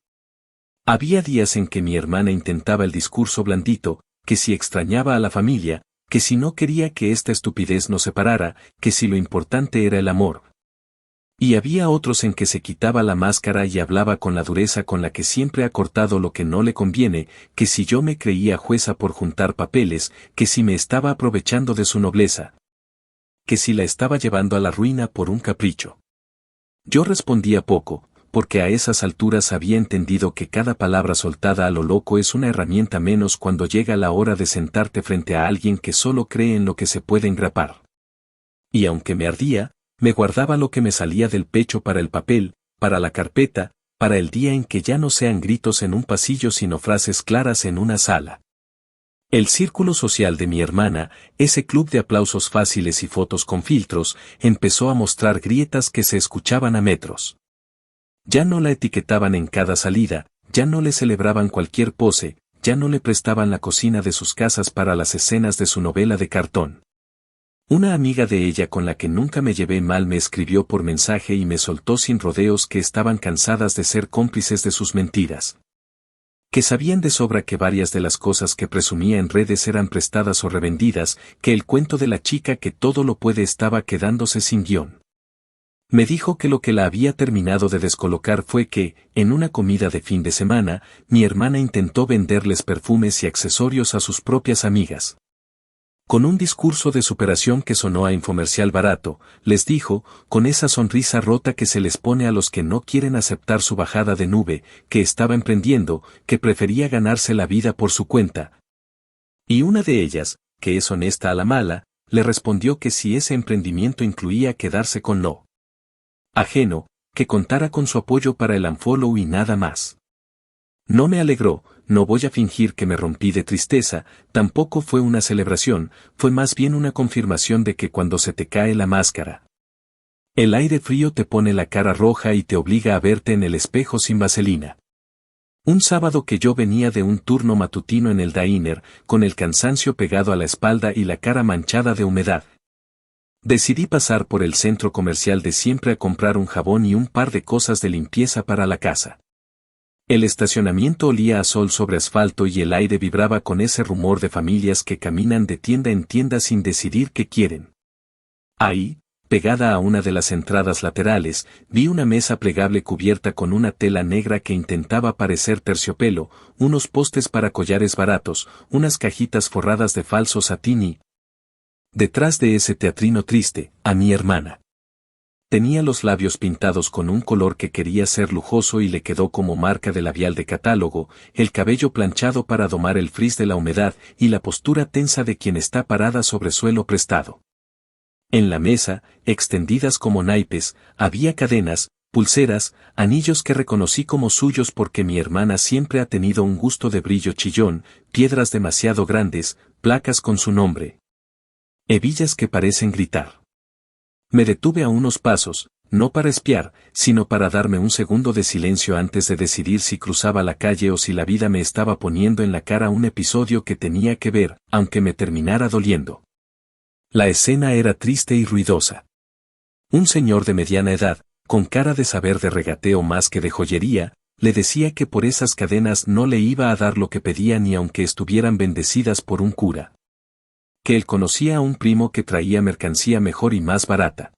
Había días en que mi hermana intentaba el discurso blandito, que si extrañaba a la familia, que si no quería que esta estupidez nos separara, que si lo importante era el amor. Y había otros en que se quitaba la máscara y hablaba con la dureza con la que siempre ha cortado lo que no le conviene, que si yo me creía jueza por juntar papeles, que si me estaba aprovechando de su nobleza, que si la estaba llevando a la ruina por un capricho. Yo respondía poco, porque a esas alturas había entendido que cada palabra soltada a lo loco es una herramienta menos cuando llega la hora de sentarte frente a alguien que solo cree en lo que se puede engrapar. Y aunque me ardía, me guardaba lo que me salía del pecho para el papel, para la carpeta, para el día en que ya no sean gritos en un pasillo sino frases claras en una sala. El círculo social de mi hermana, ese club de aplausos fáciles y fotos con filtros, empezó a mostrar grietas que se escuchaban a metros. Ya no la etiquetaban en cada salida, ya no le celebraban cualquier pose, ya no le prestaban la cocina de sus casas para las escenas de su novela de cartón. Una amiga de ella con la que nunca me llevé mal me escribió por mensaje y me soltó sin rodeos que estaban cansadas de ser cómplices de sus mentiras. Que sabían de sobra que varias de las cosas que presumía en redes eran prestadas o revendidas, que el cuento de la chica que todo lo puede estaba quedándose sin guión. Me dijo que lo que la había terminado de descolocar fue que, en una comida de fin de semana, mi hermana intentó venderles perfumes y accesorios a sus propias amigas. Con un discurso de superación que sonó a infomercial barato, les dijo, con esa sonrisa rota que se les pone a los que no quieren aceptar su bajada de nube, que estaba emprendiendo, que prefería ganarse la vida por su cuenta. Y una de ellas, que es honesta a la mala, le respondió que si ese emprendimiento incluía quedarse con lo ajeno, que contara con su apoyo para el unfollow y nada más. No me alegró, no voy a fingir que me rompí de tristeza, tampoco fue una celebración, fue más bien una confirmación de que cuando se te cae la máscara, el aire frío te pone la cara roja y te obliga a verte en el espejo sin vaselina. Un sábado que yo venía de un turno matutino en el diner, con el cansancio pegado a la espalda y la cara manchada de humedad. Decidí pasar por el centro comercial de siempre a comprar un jabón y un par de cosas de limpieza para la casa. El estacionamiento olía a sol sobre asfalto y el aire vibraba con ese rumor de familias que caminan de tienda en tienda sin decidir qué quieren. Ahí, pegada a una de las entradas laterales, vi una mesa plegable cubierta con una tela negra que intentaba parecer terciopelo, unos postes para collares baratos, unas cajitas forradas de falso satín y, detrás de ese teatrino triste, a mi hermana. Tenía los labios pintados con un color que quería ser lujoso y le quedó como marca de labial de catálogo, el cabello planchado para domar el frizz de la humedad y la postura tensa de quien está parada sobre suelo prestado. En la mesa, extendidas como naipes, había cadenas, pulseras, anillos que reconocí como suyos porque mi hermana siempre ha tenido un gusto de brillo chillón, piedras demasiado grandes, placas con su nombre. Hebillas que parecen gritar. Me detuve a unos pasos, no para espiar, sino para darme un segundo de silencio antes de decidir si cruzaba la calle o si la vida me estaba poniendo en la cara un episodio que tenía que ver, aunque me terminara doliendo. La escena era triste y ruidosa. Un señor de mediana edad, con cara de saber de regateo más que de joyería, le decía que por esas cadenas no le iba a dar lo que pedía ni aunque estuvieran bendecidas por un cura. Que él conocía a un primo que traía mercancía mejor y más barata.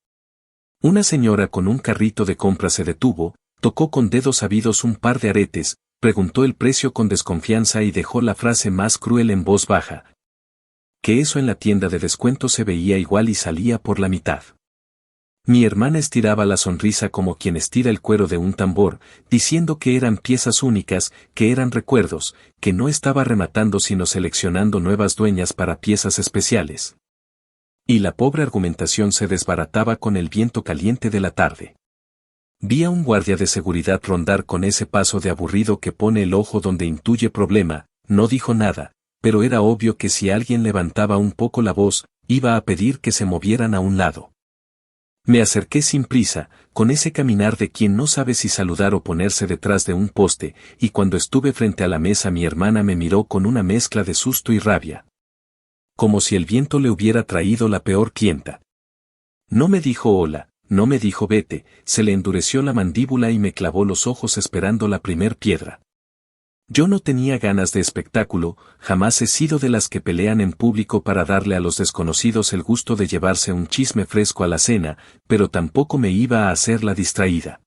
Una señora con un carrito de compra se detuvo, tocó con dedos sabidos un par de aretes, preguntó el precio con desconfianza y dejó la frase más cruel en voz baja. Que eso en la tienda de descuento se veía igual y salía por la mitad. Mi hermana estiraba la sonrisa como quien estira el cuero de un tambor, diciendo que eran piezas únicas, que eran recuerdos, que no estaba rematando sino seleccionando nuevas dueñas para piezas especiales. Y la pobre argumentación se desbarataba con el viento caliente de la tarde. Vi a un guardia de seguridad rondar con ese paso de aburrido que pone el ojo donde intuye problema, no dijo nada, pero era obvio que si alguien levantaba un poco la voz, iba a pedir que se movieran a un lado. Me acerqué sin prisa, con ese caminar de quien no sabe si saludar o ponerse detrás de un poste, y cuando estuve frente a la mesa mi hermana me miró con una mezcla de susto y rabia. Como si el viento le hubiera traído la peor clienta. No me dijo hola, no me dijo vete, se le endureció la mandíbula y me clavó los ojos esperando la primer piedra. Yo no tenía ganas de espectáculo, jamás he sido de las que pelean en público para darle a los desconocidos el gusto de llevarse un chisme fresco a la cena, pero tampoco me iba a hacer la distraída.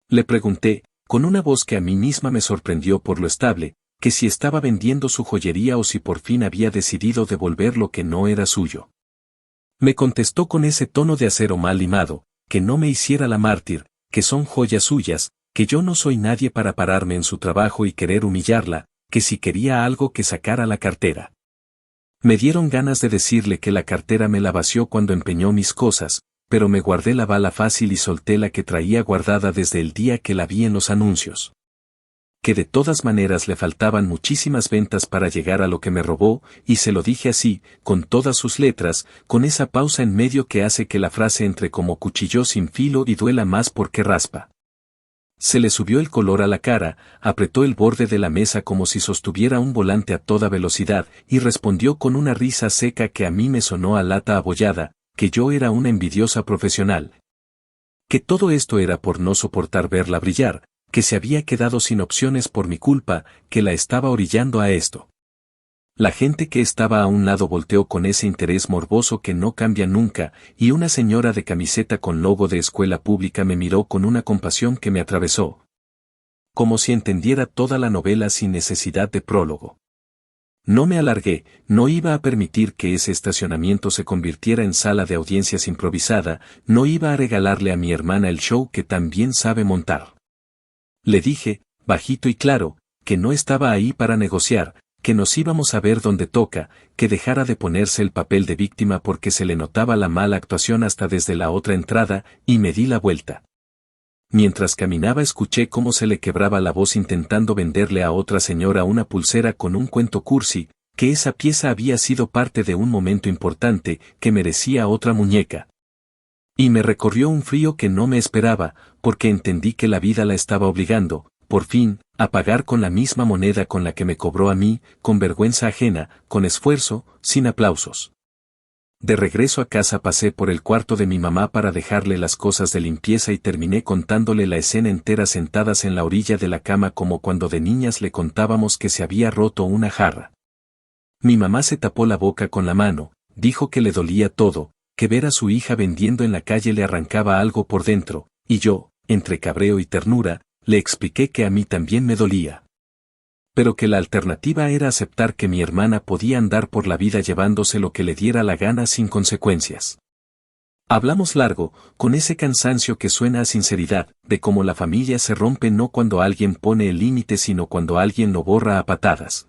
Le pregunté, con una voz que a mí misma me sorprendió por lo estable, que si estaba vendiendo su joyería o si por fin había decidido devolver lo que no era suyo. Me contestó con ese tono de acero mal limado, que no me hiciera la mártir, que son joyas suyas, que yo no soy nadie para pararme en su trabajo y querer humillarla, que si quería algo que sacara la cartera. Me dieron ganas de decirle que la cartera me la vació cuando empeñó mis cosas, pero me guardé la bala fácil y solté la que traía guardada desde el día que la vi en los anuncios. Que de todas maneras le faltaban muchísimas ventas para llegar a lo que me robó, y se lo dije así, con todas sus letras, con esa pausa en medio que hace que la frase entre como cuchillo sin filo y duela más porque raspa. Se le subió el color a la cara, apretó el borde de la mesa como si sostuviera un volante a toda velocidad, y respondió con una risa seca que a mí me sonó a lata abollada, que yo era una envidiosa profesional. Que todo esto era por no soportar verla brillar, que se había quedado sin opciones por mi culpa, que la estaba orillando a esto. La gente que estaba a un lado volteó con ese interés morboso que no cambia nunca, y una señora de camiseta con logo de escuela pública me miró con una compasión que me atravesó. Como si entendiera toda la novela sin necesidad de prólogo. No me alargué, no iba a permitir que ese estacionamiento se convirtiera en sala de audiencias improvisada, no iba a regalarle a mi hermana el show que tan bien sabe montar. Le dije, bajito y claro, que no estaba ahí para negociar, que nos íbamos a ver donde toca, que dejara de ponerse el papel de víctima porque se le notaba la mala actuación hasta desde la otra entrada, y me di la vuelta. Mientras caminaba escuché cómo se le quebraba la voz intentando venderle a otra señora una pulsera con un cuento cursi, que esa pieza había sido parte de un momento importante, que merecía otra muñeca. Y me recorrió un frío que no me esperaba, porque entendí que la vida la estaba obligando, por fin, a pagar con la misma moneda con la que me cobró a mí, con vergüenza ajena, con esfuerzo, sin aplausos. De regreso a casa pasé por el cuarto de mi mamá para dejarle las cosas de limpieza y terminé contándole la escena entera sentadas en la orilla de la cama como cuando de niñas le contábamos que se había roto una jarra. Mi mamá se tapó la boca con la mano, dijo que le dolía todo, que ver a su hija vendiendo en la calle le arrancaba algo por dentro, y yo, entre cabreo y ternura, le expliqué que a mí también me dolía. Pero que la alternativa era aceptar que mi hermana podía andar por la vida llevándose lo que le diera la gana sin consecuencias. Hablamos largo, con ese cansancio que suena a sinceridad, de cómo la familia se rompe no cuando alguien pone el límite sino cuando alguien lo borra a patadas.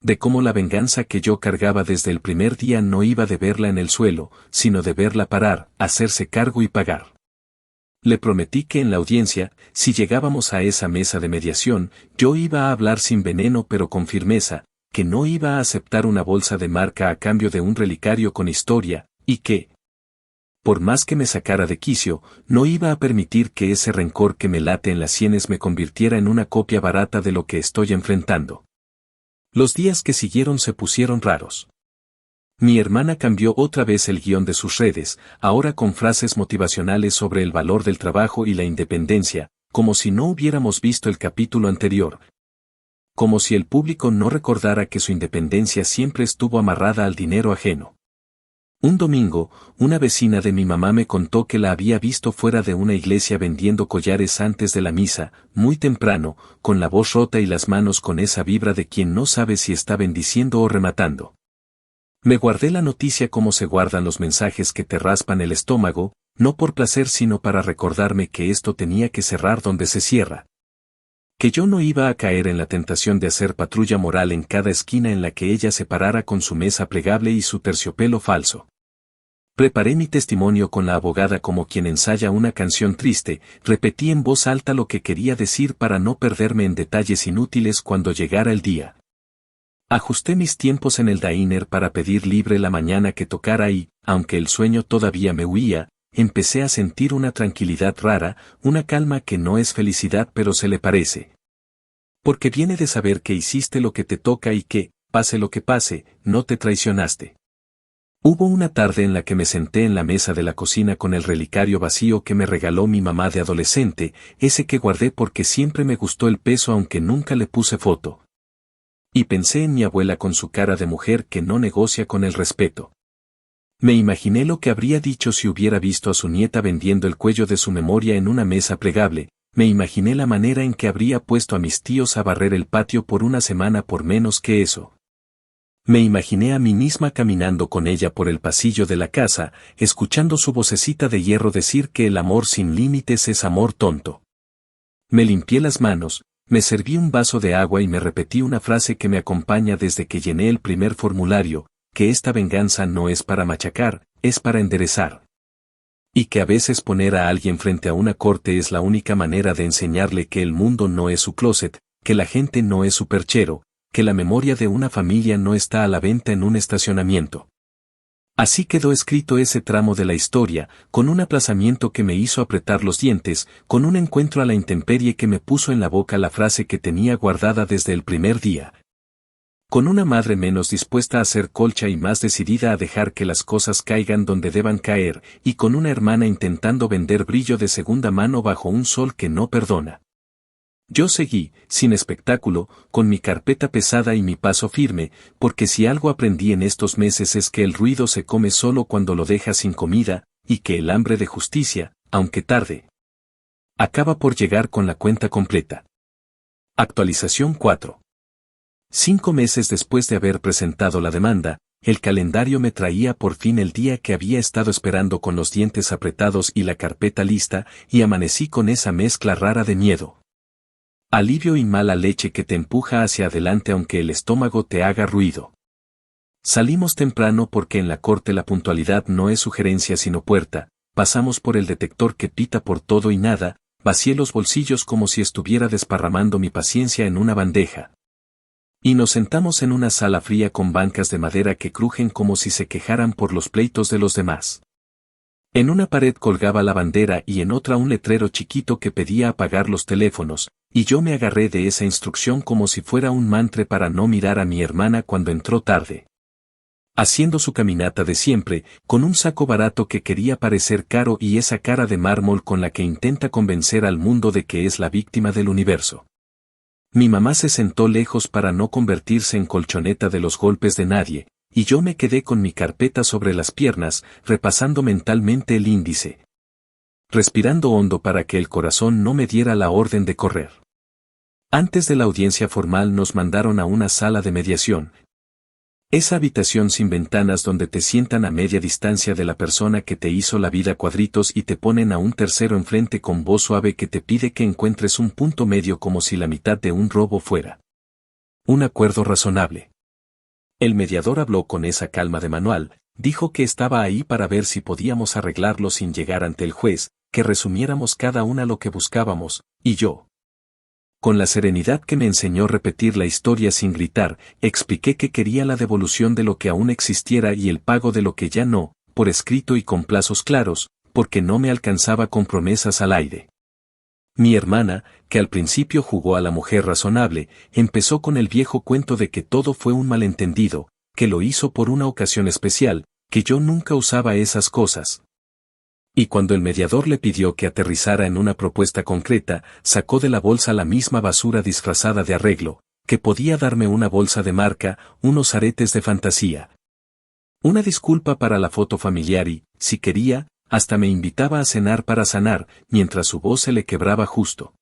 De cómo la venganza que yo cargaba desde el primer día no iba de verla en el suelo, sino de verla parar, hacerse cargo y pagar. Le prometí que en la audiencia, si llegábamos a esa mesa de mediación, yo iba a hablar sin veneno pero con firmeza, que no iba a aceptar una bolsa de marca a cambio de un relicario con historia, y que, por más que me sacara de quicio, no iba a permitir que ese rencor que me late en las sienes me convirtiera en una copia barata de lo que estoy enfrentando. Los días que siguieron se pusieron raros. Mi hermana cambió otra vez el guión de sus redes, ahora con frases motivacionales sobre el valor del trabajo y la independencia, como si no hubiéramos visto el capítulo anterior. Como si el público no recordara que su independencia siempre estuvo amarrada al dinero ajeno. Un domingo, una vecina de mi mamá me contó que la había visto fuera de una iglesia vendiendo collares antes de la misa, muy temprano, con la voz rota y las manos con esa vibra de quien no sabe si está bendiciendo o rematando. Me guardé la noticia como se guardan los mensajes que te raspan el estómago, no por placer sino para recordarme que esto tenía que cerrar donde se cierra. Que yo no iba a caer en la tentación de hacer patrulla moral en cada esquina en la que ella se parara con su mesa plegable y su terciopelo falso. Preparé mi testimonio con la abogada como quien ensaya una canción triste, repetí en voz alta lo que quería decir para no perderme en detalles inútiles cuando llegara el día. Ajusté mis tiempos en el diner para pedir libre la mañana que tocara y, aunque el sueño todavía me huía, empecé a sentir una tranquilidad rara, una calma que no es felicidad pero se le parece. Porque viene de saber que hiciste lo que te toca y que, pase lo que pase, no te traicionaste. Hubo una tarde en la que me senté en la mesa de la cocina con el relicario vacío que me regaló mi mamá de adolescente, ese que guardé porque siempre me gustó el peso aunque nunca le puse foto. Y pensé en mi abuela con su cara de mujer que no negocia con el respeto. Me imaginé lo que habría dicho si hubiera visto a su nieta vendiendo el cuello de su memoria en una mesa plegable, me imaginé la manera en que habría puesto a mis tíos a barrer el patio por una semana por menos que eso. Me imaginé a mí misma caminando con ella por el pasillo de la casa, escuchando su vocecita de hierro decir que el amor sin límites es amor tonto. Me limpié las manos, me serví un vaso de agua y me repetí una frase que me acompaña desde que llené el primer formulario, que esta venganza no es para machacar, es para enderezar. Y que a veces poner a alguien frente a una corte es la única manera de enseñarle que el mundo no es su closet, que la gente no es su perchero, que la memoria de una familia no está a la venta en un estacionamiento. Así quedó escrito ese tramo de la historia, con un aplazamiento que me hizo apretar los dientes, con un encuentro a la intemperie que me puso en la boca la frase que tenía guardada desde el primer día. Con una madre menos dispuesta a hacer colcha y más decidida a dejar que las cosas caigan donde deban caer, y con una hermana intentando vender brillo de segunda mano bajo un sol que no perdona. Yo seguí, sin espectáculo, con mi carpeta pesada y mi paso firme, porque si algo aprendí en estos meses es que el ruido se come solo cuando lo dejas sin comida, y que el hambre de justicia, aunque tarde, acaba por llegar con la cuenta completa. Actualización 4. 5 meses después de haber presentado la demanda, el calendario me traía por fin el día que había estado esperando con los dientes apretados y la carpeta lista, y amanecí con esa mezcla rara de miedo, alivio y mala leche que te empuja hacia adelante aunque el estómago te haga ruido. Salimos temprano porque en la corte la puntualidad no es sugerencia sino puerta, pasamos por el detector que pita por todo y nada, vacié los bolsillos como si estuviera desparramando mi paciencia en una bandeja. Y nos sentamos en una sala fría con bancas de madera que crujen como si se quejaran por los pleitos de los demás. En una pared colgaba la bandera y en otra un letrero chiquito que pedía apagar los teléfonos, y yo me agarré de esa instrucción como si fuera un mantre para no mirar a mi hermana cuando entró tarde. Haciendo su caminata de siempre, con un saco barato que quería parecer caro y esa cara de mármol con la que intenta convencer al mundo de que es la víctima del universo. Mi mamá se sentó lejos para no convertirse en colchoneta de los golpes de nadie, y yo me quedé con mi carpeta sobre las piernas, repasando mentalmente el índice, respirando hondo para que el corazón no me diera la orden de correr. Antes de la audiencia formal nos mandaron a una sala de mediación. Esa habitación sin ventanas donde te sientan a media distancia de la persona que te hizo la vida cuadritos y te ponen a un tercero enfrente con voz suave que te pide que encuentres un punto medio como si la mitad de un robo fuera un acuerdo razonable. El mediador habló con esa calma de manual, dijo que estaba ahí para ver si podíamos arreglarlo sin llegar ante el juez, que resumiéramos cada una lo que buscábamos, y yo, con la serenidad que me enseñó repetir la historia sin gritar, expliqué que quería la devolución de lo que aún existiera y el pago de lo que ya no, por escrito y con plazos claros, porque no me alcanzaba con promesas al aire. Mi hermana, que al principio jugó a la mujer razonable, empezó con el viejo cuento de que todo fue un malentendido, que lo hizo por una ocasión especial, que yo nunca usaba esas cosas. Y cuando el mediador le pidió que aterrizara en una propuesta concreta, sacó de la bolsa la misma basura disfrazada de arreglo, que podía darme una bolsa de marca, unos aretes de fantasía, una disculpa para la foto familiar y, si quería, hasta me invitaba a cenar para sanar, mientras su voz se le quebraba justo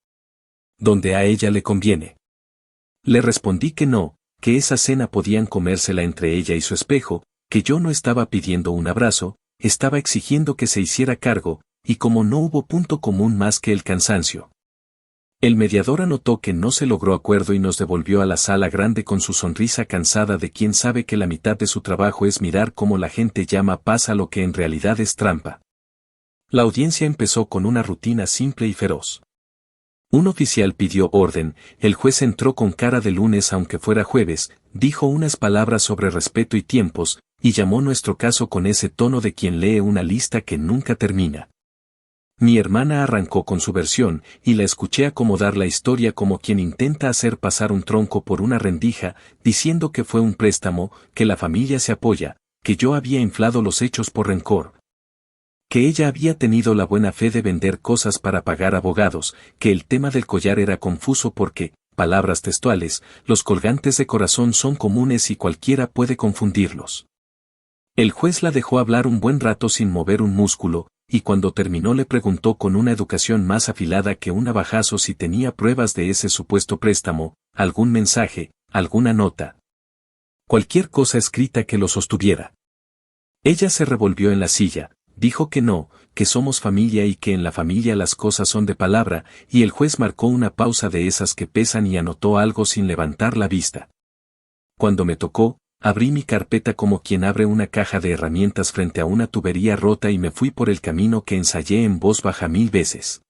donde a ella le conviene. Le respondí que no, que esa cena podían comérsela entre ella y su espejo, que yo no estaba pidiendo un abrazo, estaba exigiendo que se hiciera cargo, y como no hubo punto común más que el cansancio. El mediador anotó que no se logró acuerdo y nos devolvió a la sala grande con su sonrisa cansada de quien sabe que la mitad de su trabajo es mirar cómo la gente llama paz a lo que en realidad es trampa. La audiencia empezó con una rutina simple y feroz. Un oficial pidió orden, el juez entró con cara de lunes aunque fuera jueves, dijo unas palabras sobre respeto y tiempos, y llamó nuestro caso con ese tono de quien lee una lista que nunca termina. Mi hermana arrancó con su versión, y la escuché acomodar la historia como quien intenta hacer pasar un tronco por una rendija, diciendo que fue un préstamo, que la familia se apoya, que yo había inflado los hechos por rencor, que ella había tenido la buena fe de vender cosas para pagar abogados, que el tema del collar era confuso porque, palabras textuales, los colgantes de corazón son comunes y cualquiera puede confundirlos. El juez la dejó hablar un buen rato sin mover un músculo, y cuando terminó le preguntó con una educación más afilada que un navajazo si tenía pruebas de ese supuesto préstamo, algún mensaje, alguna nota, cualquier cosa escrita que lo sostuviera. Ella se revolvió en la silla, dijo que no, que somos familia y que en la familia las cosas son de palabra, y el juez marcó una pausa de esas que pesan y anotó algo sin levantar la vista. Cuando me tocó, abrí mi carpeta como quien abre una caja de herramientas frente a una tubería rota y me fui por el camino que ensayé en voz baja 1000 veces.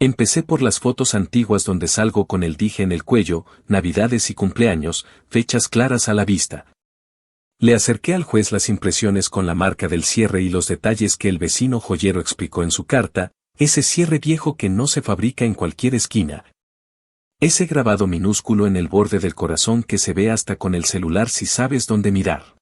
Empecé por las fotos antiguas donde salgo con el dije en el cuello, navidades y cumpleaños, fechas claras a la vista. Le acerqué al juez las impresiones con la marca del cierre y los detalles que el vecino joyero explicó en su carta, ese cierre viejo que no se fabrica en cualquier esquina. Ese grabado minúsculo en el borde del corazón que se ve hasta con el celular si sabes dónde mirar.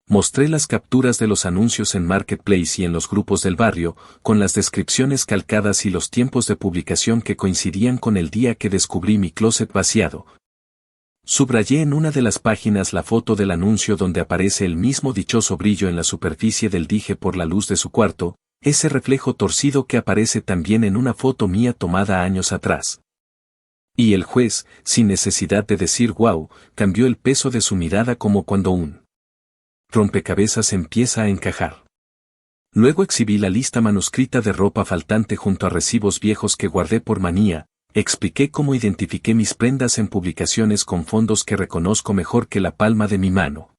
Mostré las capturas de los anuncios en Marketplace y en los grupos del barrio, con las descripciones calcadas y los tiempos de publicación que coincidían con el día que descubrí mi closet vaciado. Subrayé en una de las páginas la foto del anuncio donde aparece el mismo dichoso brillo en la superficie del dije por la luz de su cuarto, ese reflejo torcido que aparece también en una foto mía tomada años atrás. Y el juez, sin necesidad de decir wow, cambió el peso de su mirada como cuando un rompecabezas empieza a encajar. Luego exhibí la lista manuscrita de ropa faltante junto a recibos viejos que guardé por manía, expliqué cómo identifiqué mis prendas en publicaciones con fondos que reconozco mejor que la palma de mi mano.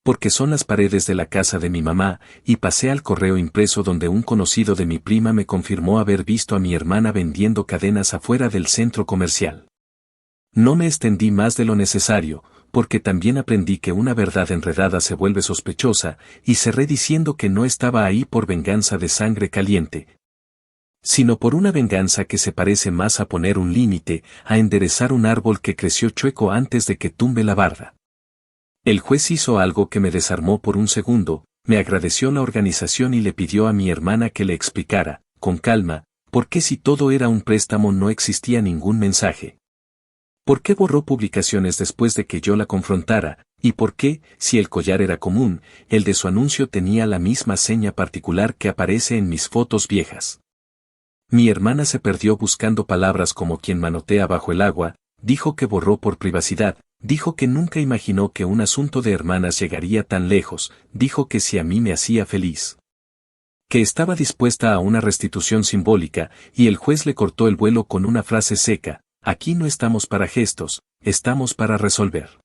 Porque son las paredes de la casa de mi mamá, y pasé al correo impreso donde un conocido de mi prima me confirmó haber visto a mi hermana vendiendo cadenas afuera del centro comercial. No me extendí más de lo necesario, porque también aprendí que una verdad enredada se vuelve sospechosa, y cerré diciendo que no estaba ahí por venganza de sangre caliente, sino por una venganza que se parece más a poner un límite, a enderezar un árbol que creció chueco antes de que tumbe la barda. El juez hizo algo que me desarmó por un segundo, me agradeció la organización y le pidió a mi hermana que le explicara, con calma, por qué si todo era un préstamo no existía ningún mensaje. ¿Por qué borró publicaciones después de que yo la confrontara? ¿Y por qué, si el collar era común, el de su anuncio tenía la misma seña particular que aparece en mis fotos viejas? Mi hermana se perdió buscando palabras como quien manotea bajo el agua, dijo que borró por privacidad, dijo que nunca imaginó que un asunto de hermanas llegaría tan lejos, dijo que si a mí me hacía feliz, que estaba dispuesta a una restitución simbólica, y el juez le cortó el vuelo con una frase seca: aquí no estamos para gestos, estamos para resolver.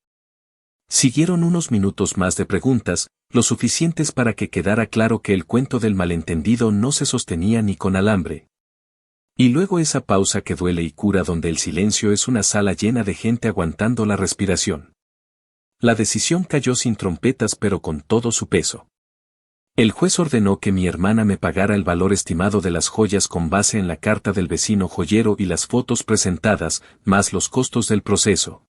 Siguieron unos minutos más de preguntas, lo suficientes para que quedara claro que el cuento del malentendido no se sostenía ni con alambre. Y luego esa pausa que duele y cura donde el silencio es una sala llena de gente aguantando la respiración. La decisión cayó sin trompetas pero con todo su peso. El juez ordenó que mi hermana me pagara el valor estimado de las joyas con base en la carta del vecino joyero y las fotos presentadas, más los costos del proceso.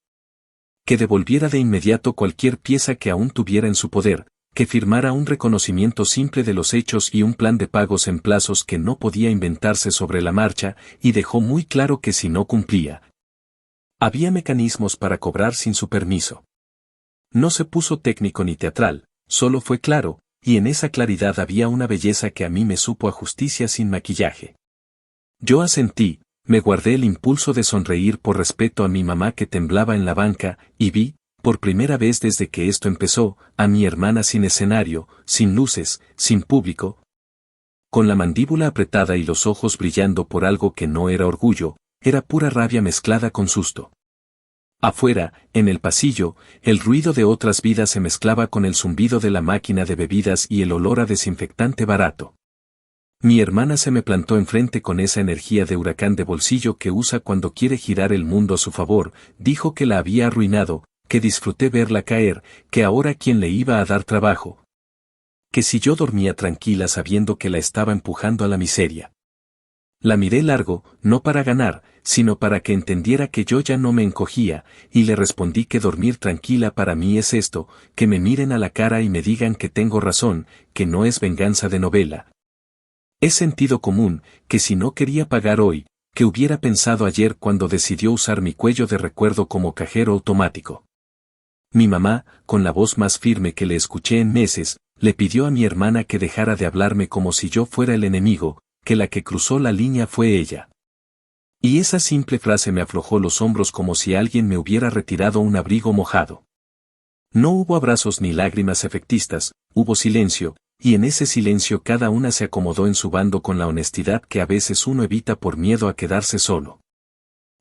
Que devolviera de inmediato cualquier pieza que aún tuviera en su poder, que firmara un reconocimiento simple de los hechos y un plan de pagos en plazos que no podía inventarse sobre la marcha, y dejó muy claro que si no cumplía, había mecanismos para cobrar sin su permiso. No se puso técnico ni teatral, solo fue claro, y en esa claridad había una belleza que a mí me supo a justicia sin maquillaje. Yo asentí, me guardé el impulso de sonreír por respeto a mi mamá que temblaba en la banca, y vi, por primera vez desde que esto empezó, a mi hermana sin escenario, sin luces, sin público, con la mandíbula apretada y los ojos brillando por algo que no era orgullo, era pura rabia mezclada con susto. Afuera, en el pasillo, el ruido de otras vidas se mezclaba con el zumbido de la máquina de bebidas y el olor a desinfectante barato. Mi hermana se me plantó enfrente con esa energía de huracán de bolsillo que usa cuando quiere girar el mundo a su favor, dijo que la había arruinado, que disfruté verla caer, que ahora quién le iba a dar trabajo. Que si yo dormía tranquila sabiendo que la estaba empujando a la miseria. La miré largo, no para ganar, sino para que entendiera que yo ya no me encogía, y le respondí que dormir tranquila para mí es esto, que me miren a la cara y me digan que tengo razón, que no es venganza de novela. Es sentido común, que si no quería pagar hoy, que hubiera pensado ayer cuando decidió usar mi cuello de recuerdo como cajero automático. Mi mamá, con la voz más firme que le escuché en meses, le pidió a mi hermana que dejara de hablarme como si yo fuera el enemigo, que la que cruzó la línea fue ella. Y esa simple frase me aflojó los hombros como si alguien me hubiera retirado un abrigo mojado. No hubo abrazos ni lágrimas efectistas, hubo silencio, y en ese silencio cada una se acomodó en su bando con la honestidad que a veces uno evita por miedo a quedarse solo.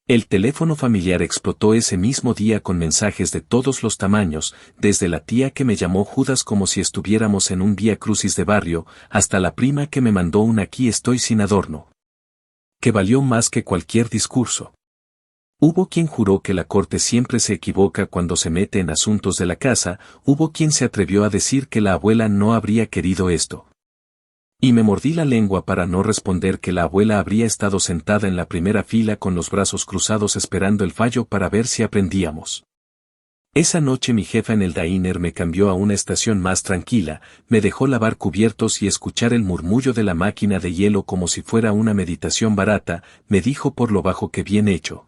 El teléfono familiar explotó ese mismo día con mensajes de todos los tamaños, desde la tía que me llamó Judas como si estuviéramos en un vía crucis de barrio, hasta la prima que me mandó un aquí estoy sin adorno, que valió más que cualquier discurso. Hubo quien juró que la corte siempre se equivoca cuando se mete en asuntos de la casa, hubo quien se atrevió a decir que la abuela no habría querido esto. Y me mordí la lengua para no responder que la abuela habría estado sentada en la primera fila con los brazos cruzados esperando el fallo para ver si aprendíamos. Esa noche mi jefa en el diner me cambió a una estación más tranquila, me dejó lavar cubiertos y escuchar el murmullo de la máquina de hielo como si fuera una meditación barata, me dijo por lo bajo que bien hecho.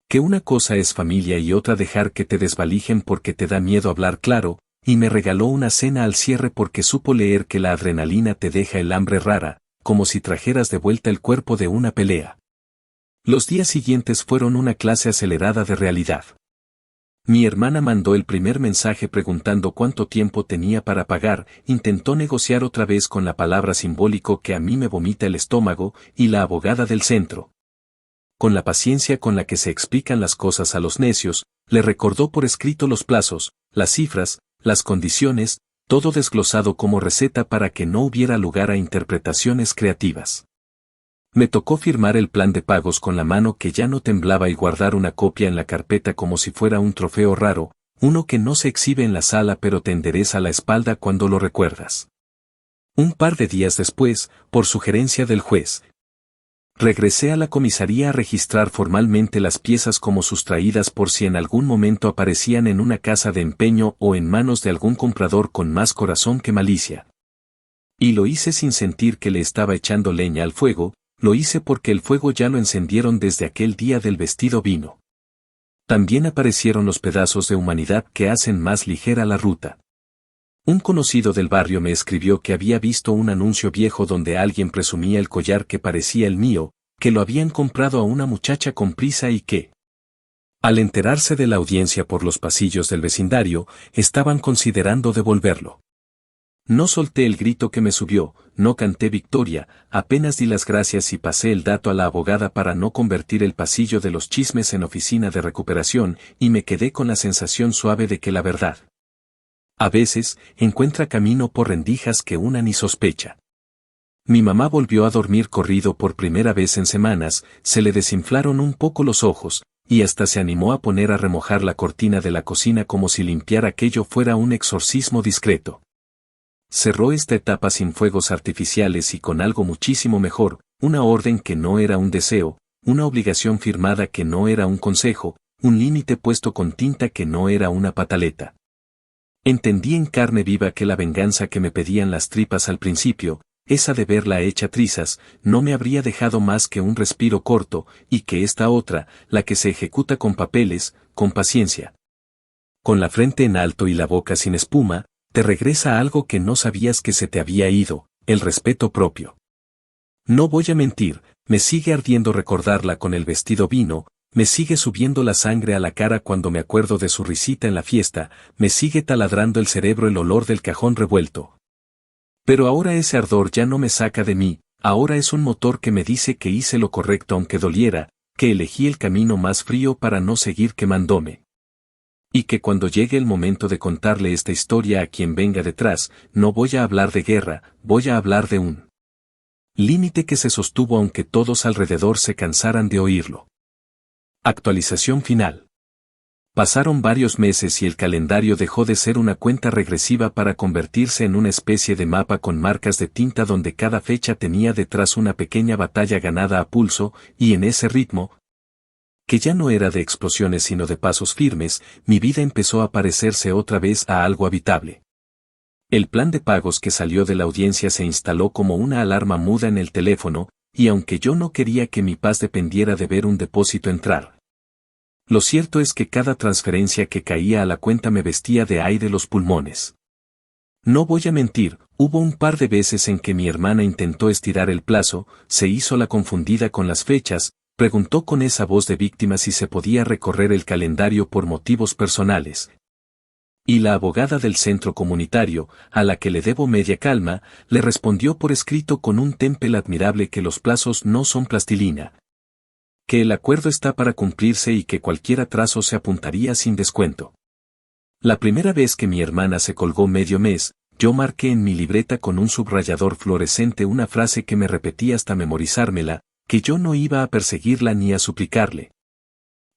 Que una cosa es familia y otra dejar que te desvalijen porque te da miedo hablar claro, y me regaló una cena al cierre porque supo leer que la adrenalina te deja el hambre rara, como si trajeras de vuelta el cuerpo de una pelea. Los días siguientes fueron una clase acelerada de realidad. Mi hermana mandó el primer mensaje preguntando cuánto tiempo tenía para pagar, intentó negociar otra vez con la palabra simbólico que a mí me vomita el estómago, y la abogada del centro. Con la paciencia con la que se explican las cosas a los necios, le recordó por escrito los plazos, las cifras, las condiciones, todo desglosado como receta para que no hubiera lugar a interpretaciones creativas. Me tocó firmar el plan de pagos con la mano que ya no temblaba y guardar una copia en la carpeta como si fuera un trofeo raro, uno que no se exhibe en la sala pero te endereza la espalda cuando lo recuerdas. Un par de días después, por sugerencia del juez, regresé a la comisaría a registrar formalmente las piezas como sustraídas por si en algún momento aparecían en una casa de empeño o en manos de algún comprador con más corazón que malicia. Y lo hice sin sentir que le estaba echando leña al fuego, lo hice porque el fuego ya lo encendieron desde aquel día del vestido vino. También aparecieron los pedazos de humanidad que hacen más ligera la ruta. Un conocido del barrio me escribió que había visto un anuncio viejo donde alguien presumía el collar que parecía el mío, que lo habían comprado a una muchacha con prisa y que, al enterarse de la audiencia por los pasillos del vecindario, estaban considerando devolverlo. No solté el grito que me subió, no canté victoria, apenas di las gracias y pasé el dato a la abogada para no convertir el pasillo de los chismes en oficina de recuperación, y me quedé con la sensación suave de que la verdad, a veces, encuentra camino por rendijas que una ni sospecha. Mi mamá volvió a dormir corrido por primera vez en semanas, se le desinflaron un poco los ojos, y hasta se animó a poner a remojar la cortina de la cocina como si limpiar aquello fuera un exorcismo discreto. Cerró esta etapa sin fuegos artificiales y con algo muchísimo mejor, una orden que no era un deseo, una obligación firmada que no era un consejo, un límite puesto con tinta que no era una pataleta. Entendí en carne viva que la venganza que me pedían las tripas al principio, esa de verla hecha trizas, no me habría dejado más que un respiro corto, y que esta otra, la que se ejecuta con papeles, con paciencia, con la frente en alto y la boca sin espuma, te regresa algo que no sabías que se te había ido, el respeto propio. No voy a mentir, me sigue ardiendo recordarla con el vestido vino, me sigue subiendo la sangre a la cara cuando me acuerdo de su risita en la fiesta, me sigue taladrando el cerebro el olor del cajón revuelto. Pero ahora ese ardor ya no me saca de mí, ahora es un motor que me dice que hice lo correcto aunque doliera, que elegí el camino más frío para no seguir quemándome. Y que cuando llegue el momento de contarle esta historia a quien venga detrás, no voy a hablar de guerra, voy a hablar de un límite que se sostuvo aunque todos alrededor se cansaran de oírlo. Actualización final. Pasaron varios meses y el calendario dejó de ser una cuenta regresiva para convertirse en una especie de mapa con marcas de tinta donde cada fecha tenía detrás una pequeña batalla ganada a pulso, y en ese ritmo, que ya no era de explosiones sino de pasos firmes, mi vida empezó a parecerse otra vez a algo habitable. El plan de pagos que salió de la audiencia se instaló como una alarma muda en el teléfono, y aunque yo no quería que mi paz dependiera de ver un depósito entrar, lo cierto es que cada transferencia que caía a la cuenta me vestía de aire los pulmones. No voy a mentir, hubo un par de veces en que mi hermana intentó estirar el plazo, se hizo la confundida con las fechas, preguntó con esa voz de víctima si se podía recorrer el calendario por motivos personales. Y la abogada del centro comunitario, a la que le debo media calma, le respondió por escrito con un temple admirable que los plazos no son plastilina, que el acuerdo está para cumplirse y que cualquier atraso se apuntaría sin descuento. La primera vez que mi hermana se colgó medio mes, yo marqué en mi libreta con un subrayador fluorescente una frase que me repetí hasta memorizármela, que yo no iba a perseguirla ni a suplicarle,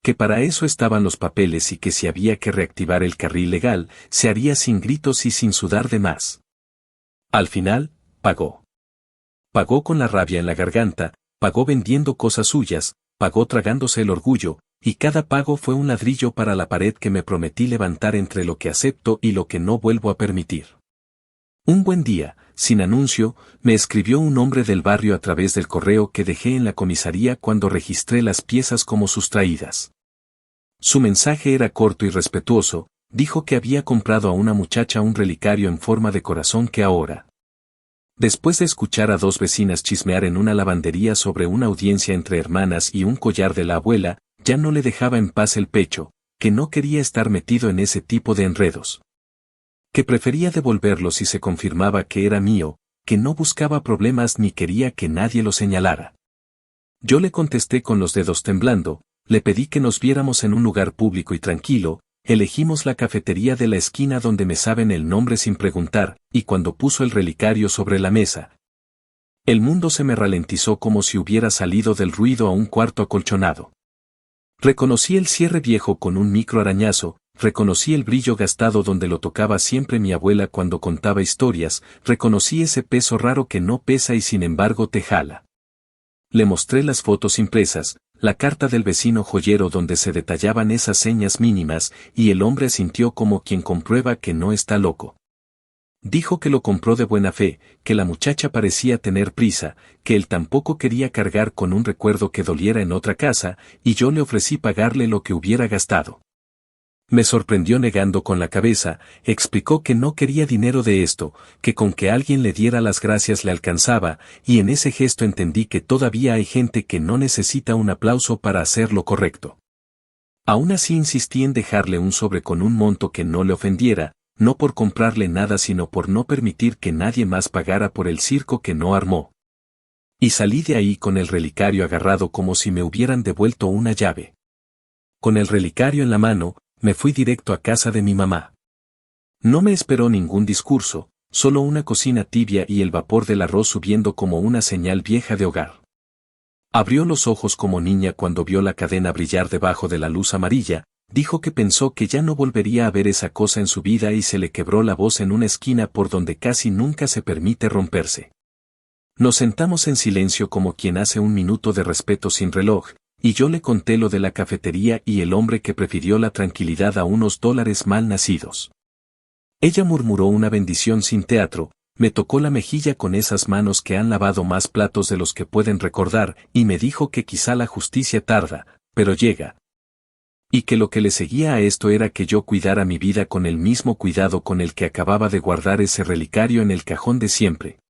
que para eso estaban los papeles y que si había que reactivar el carril legal, se haría sin gritos y sin sudar de más. Al final, pagó. Pagó con la rabia en la garganta, pagó vendiendo cosas suyas, pagó tragándose el orgullo, y cada pago fue un ladrillo para la pared que me prometí levantar entre lo que acepto y lo que no vuelvo a permitir. Un buen día, sin anuncio, me escribió un hombre del barrio a través del correo que dejé en la comisaría cuando registré las piezas como sustraídas. Su mensaje era corto y respetuoso, dijo que había comprado a una muchacha un relicario en forma de corazón que ahora. Después de escuchar a dos vecinas chismear en una lavandería sobre una audiencia entre hermanas y un collar de la abuela, ya no le dejaba en paz el pecho, que no quería estar metido en ese tipo de enredos. Que prefería devolverlo si se confirmaba que era mío, que no buscaba problemas ni quería que nadie lo señalara. Yo le contesté con los dedos temblando, le pedí que nos viéramos en un lugar público y tranquilo, elegimos la cafetería de la esquina donde me saben el nombre sin preguntar, y cuando puso el relicario sobre la mesa, el mundo se me ralentizó como si hubiera salido del ruido a un cuarto acolchonado. Reconocí el cierre viejo con un micro arañazo, reconocí el brillo gastado donde lo tocaba siempre mi abuela cuando contaba historias, reconocí ese peso raro que no pesa y sin embargo te jala. Le mostré las fotos impresas, la carta del vecino joyero donde se detallaban esas señas mínimas, y el hombre asintió como quien comprueba que no está loco. Dijo que lo compró de buena fe, que la muchacha parecía tener prisa, que él tampoco quería cargar con un recuerdo que doliera en otra casa, y yo le ofrecí pagarle lo que hubiera gastado. Me sorprendió negando con la cabeza, explicó que no quería dinero de esto, que con que alguien le diera las gracias le alcanzaba, y en ese gesto entendí que todavía hay gente que no necesita un aplauso para hacer lo correcto. Aún así insistí en dejarle un sobre con un monto que no le ofendiera, no por comprarle nada sino por no permitir que nadie más pagara por el circo que no armó. Y salí de ahí con el relicario agarrado como si me hubieran devuelto una llave. Con el relicario en la mano, me fui directo a casa de mi mamá. No me esperó ningún discurso, solo una cocina tibia y el vapor del arroz subiendo como una señal vieja de hogar. Abrió los ojos como niña cuando vio la cadena brillar debajo de la luz amarilla, dijo que pensó que ya no volvería a ver esa cosa en su vida y se le quebró la voz en una esquina por donde casi nunca se permite romperse. Nos sentamos en silencio como quien hace un minuto de respeto sin reloj, y yo le conté lo de la cafetería y el hombre que prefirió la tranquilidad a unos dólares mal nacidos. Ella murmuró una bendición sin teatro, me tocó la mejilla con esas manos que han lavado más platos de los que pueden recordar, y me dijo que quizá la justicia tarda, pero llega. Y que lo que le seguía a esto era que yo cuidara mi vida con el mismo cuidado con el que acababa de guardar ese relicario en el cajón de siempre.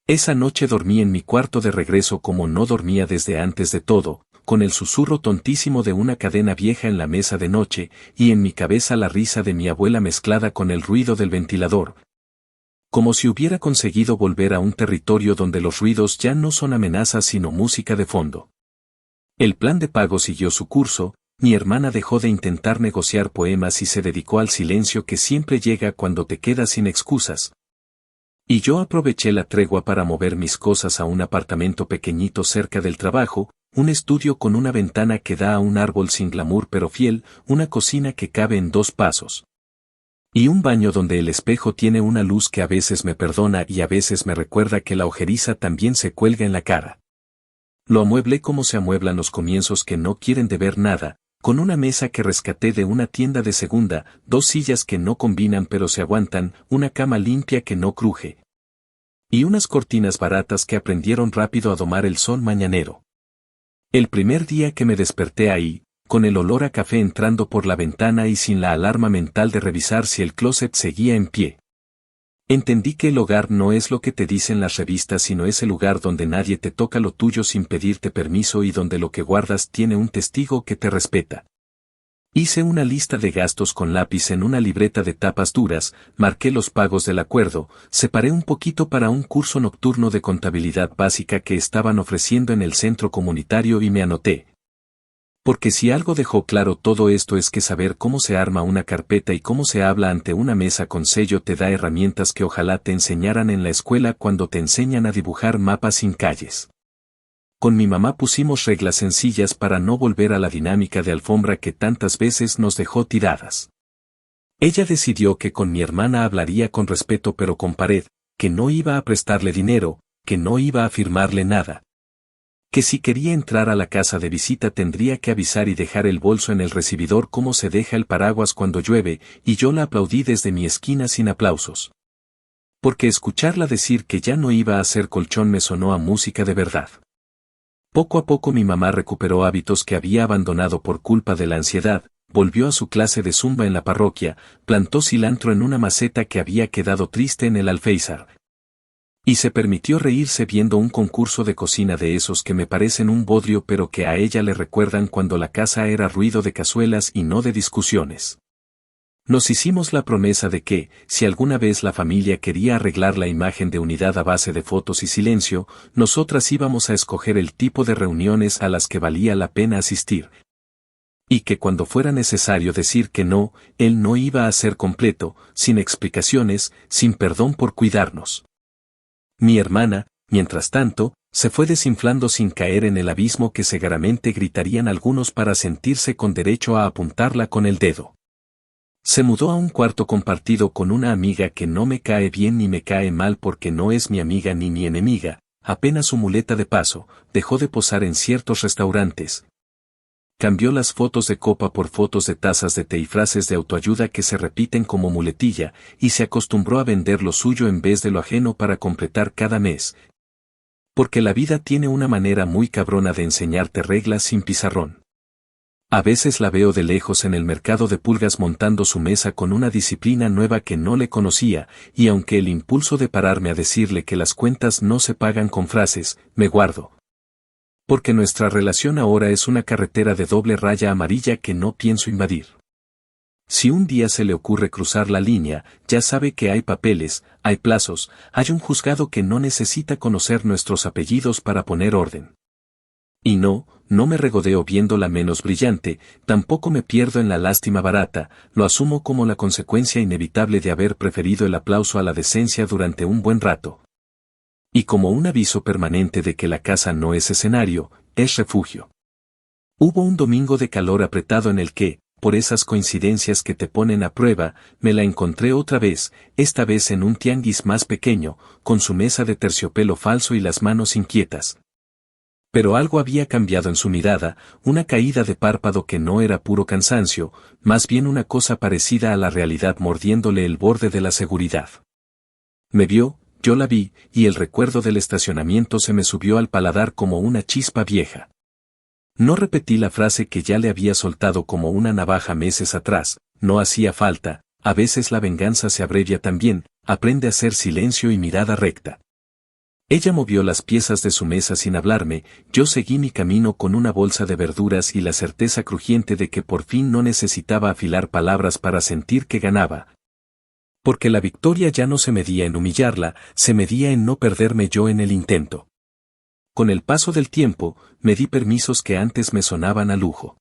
Esa noche dormí en mi cuarto de regreso como no dormía desde antes de todo, con el susurro tontísimo de una cadena vieja en la mesa de noche, y en mi cabeza la risa de mi abuela mezclada con el ruido del ventilador. Como si hubiera conseguido volver a un territorio donde los ruidos ya no son amenazas sino música de fondo. El plan de pago siguió su curso, mi hermana dejó de intentar negociar poemas y se dedicó al silencio que siempre llega cuando te quedas sin excusas. Y yo aproveché la tregua para mover mis cosas a un apartamento pequeñito cerca del trabajo, un estudio con una ventana que da a un árbol sin glamour pero fiel, una cocina que cabe en 2 pasos. Y un baño donde el espejo tiene una luz que a veces me perdona y a veces me recuerda que la ojeriza también se cuelga en la cara. Lo amueblé como se amueblan los comienzos que no quieren deber nada, con una mesa que rescaté de una tienda de segunda, 2 sillas que no combinan pero se aguantan, una cama limpia que no cruje. Y unas cortinas baratas que aprendieron rápido a domar el sol mañanero. El primer día que me desperté ahí, con el olor a café entrando por la ventana y sin la alarma mental de revisar si el closet seguía en pie. Entendí que el hogar no es lo que te dicen las revistas sino es el lugar donde nadie te toca lo tuyo sin pedirte permiso y donde lo que guardas tiene un testigo que te respeta. Hice una lista de gastos con lápiz en una libreta de tapas duras, marqué los pagos del acuerdo, separé un poquito para un curso nocturno de contabilidad básica que estaban ofreciendo en el centro comunitario y me anoté. Porque si algo dejó claro todo esto es que saber cómo se arma una carpeta y cómo se habla ante una mesa con sello te da herramientas que ojalá te enseñaran en la escuela cuando te enseñan a dibujar mapas sin calles. Con mi mamá pusimos reglas sencillas para no volver a la dinámica de alfombra que tantas veces nos dejó tiradas. Ella decidió que con mi hermana hablaría con respeto pero con pared, que no iba a prestarle dinero, que no iba a firmarle nada. Que si quería entrar a la casa de visita tendría que avisar y dejar el bolso en el recibidor como se deja el paraguas cuando llueve, y yo la aplaudí desde mi esquina sin aplausos. Porque escucharla decir que ya no iba a hacer colchón me sonó a música de verdad. Poco a poco mi mamá recuperó hábitos que había abandonado por culpa de la ansiedad, volvió a su clase de zumba en la parroquia, plantó cilantro en una maceta que había quedado triste en el alféizar. Y se permitió reírse viendo un concurso de cocina de esos que me parecen un bodrio pero que a ella le recuerdan cuando la casa era ruido de cazuelas y no de discusiones. Nos hicimos la promesa de que, si alguna vez la familia quería arreglar la imagen de unidad a base de fotos y silencio, nosotras íbamos a escoger el tipo de reuniones a las que valía la pena asistir. Y que cuando fuera necesario decir que no, él no iba a ser completo, sin explicaciones, sin perdón por cuidarnos. Mi hermana, mientras tanto, se fue desinflando sin caer en el abismo que seguramente gritarían algunos para sentirse con derecho a apuntarla con el dedo. Se mudó a un cuarto compartido con una amiga que no me cae bien ni me cae mal porque no es mi amiga ni mi enemiga, apenas su muleta de paso, dejó de posar en ciertos restaurantes. Cambió las fotos de copa por fotos de tazas de té y frases de autoayuda que se repiten como muletilla, y se acostumbró a vender lo suyo en vez de lo ajeno para completar cada mes. Porque la vida tiene una manera muy cabrona de enseñarte reglas sin pizarrón. A veces la veo de lejos en el mercado de pulgas montando su mesa con una disciplina nueva que no le conocía, y aunque el impulso de pararme a decirle que las cuentas no se pagan con frases, me guardo. Porque nuestra relación ahora es una carretera de doble raya amarilla que no pienso invadir. Si un día se le ocurre cruzar la línea, ya sabe que hay papeles, hay plazos, hay un juzgado que no necesita conocer nuestros apellidos para poner orden. Y no me regodeo viendo la menos brillante, tampoco me pierdo en la lástima barata, lo asumo como la consecuencia inevitable de haber preferido el aplauso a la decencia durante un buen rato. Y como un aviso permanente de que la casa no es escenario, es refugio. Hubo un domingo de calor apretado en el que, por esas coincidencias que te ponen a prueba, me la encontré otra vez, esta vez en un tianguis más pequeño, con su mesa de terciopelo falso y las manos inquietas. Pero algo había cambiado en su mirada, una caída de párpado que no era puro cansancio, más bien una cosa parecida a la realidad mordiéndole el borde de la seguridad. Me vio, yo la vi, y el recuerdo del estacionamiento se me subió al paladar como una chispa vieja. No repetí la frase que ya le había soltado como una navaja meses atrás, no hacía falta, a veces la venganza se abrevia también, aprende a hacer silencio y mirada recta. Ella movió las piezas de su mesa sin hablarme, yo seguí mi camino con una bolsa de verduras y la certeza crujiente de que por fin no necesitaba afilar palabras para sentir que ganaba. Porque la victoria ya no se medía en humillarla, se medía en no perderme yo en el intento. Con el paso del tiempo, me di permisos que antes me sonaban a lujo.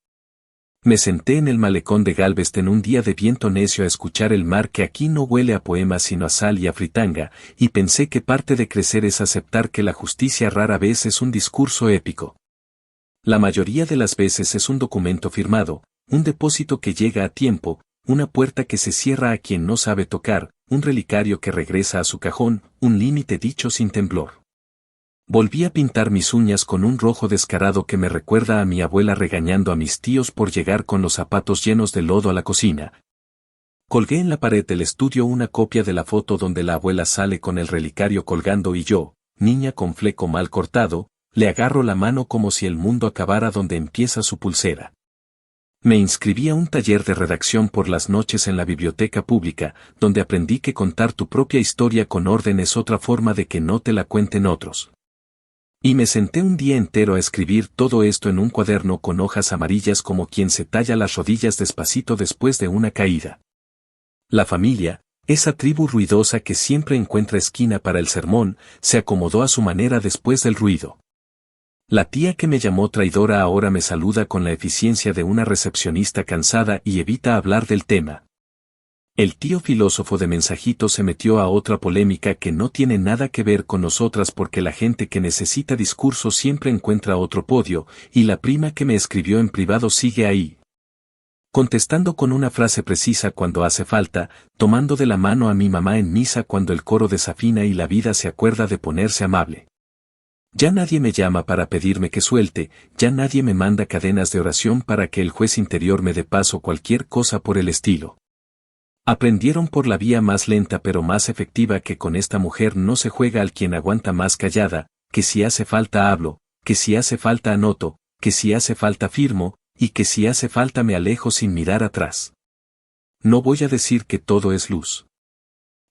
Me senté en el malecón de Galveston un día de viento necio a escuchar el mar que aquí no huele a poemas sino a sal y a fritanga, y pensé que parte de crecer es aceptar que la justicia rara vez es un discurso épico. La mayoría de las veces es un documento firmado, un depósito que llega a tiempo, una puerta que se cierra a quien no sabe tocar, un relicario que regresa a su cajón, un límite dicho sin temblor. Volví a pintar mis uñas con un rojo descarado que me recuerda a mi abuela regañando a mis tíos por llegar con los zapatos llenos de lodo a la cocina. Colgué en la pared del estudio una copia de la foto donde la abuela sale con el relicario colgando y yo, niña con fleco mal cortado, le agarro la mano como si el mundo acabara donde empieza su pulsera. Me inscribí a un taller de redacción por las noches en la biblioteca pública, donde aprendí que contar tu propia historia con orden es otra forma de que no te la cuenten otros. Y me senté un día entero a escribir todo esto en un cuaderno con hojas amarillas como quien se talla las rodillas despacito después de una caída. La familia, esa tribu ruidosa que siempre encuentra esquina para el sermón, se acomodó a su manera después del ruido. La tía que me llamó traidora ahora me saluda con la eficiencia de una recepcionista cansada y evita hablar del tema. El tío filósofo de mensajito se metió a otra polémica que no tiene nada que ver con nosotras porque la gente que necesita discurso siempre encuentra otro podio, y la prima que me escribió en privado sigue ahí. Contestando con una frase precisa cuando hace falta, tomando de la mano a mi mamá en misa cuando el coro desafina y la vida se acuerda de ponerse amable. Ya nadie me llama para pedirme que suelte, ya nadie me manda cadenas de oración para que el juez interior me dé paso cualquier cosa por el estilo. Aprendieron por la vía más lenta pero más efectiva que con esta mujer no se juega al quien aguanta más callada, que si hace falta hablo, que si hace falta anoto, que si hace falta firmo, y que si hace falta me alejo sin mirar atrás. No voy a decir que todo es luz.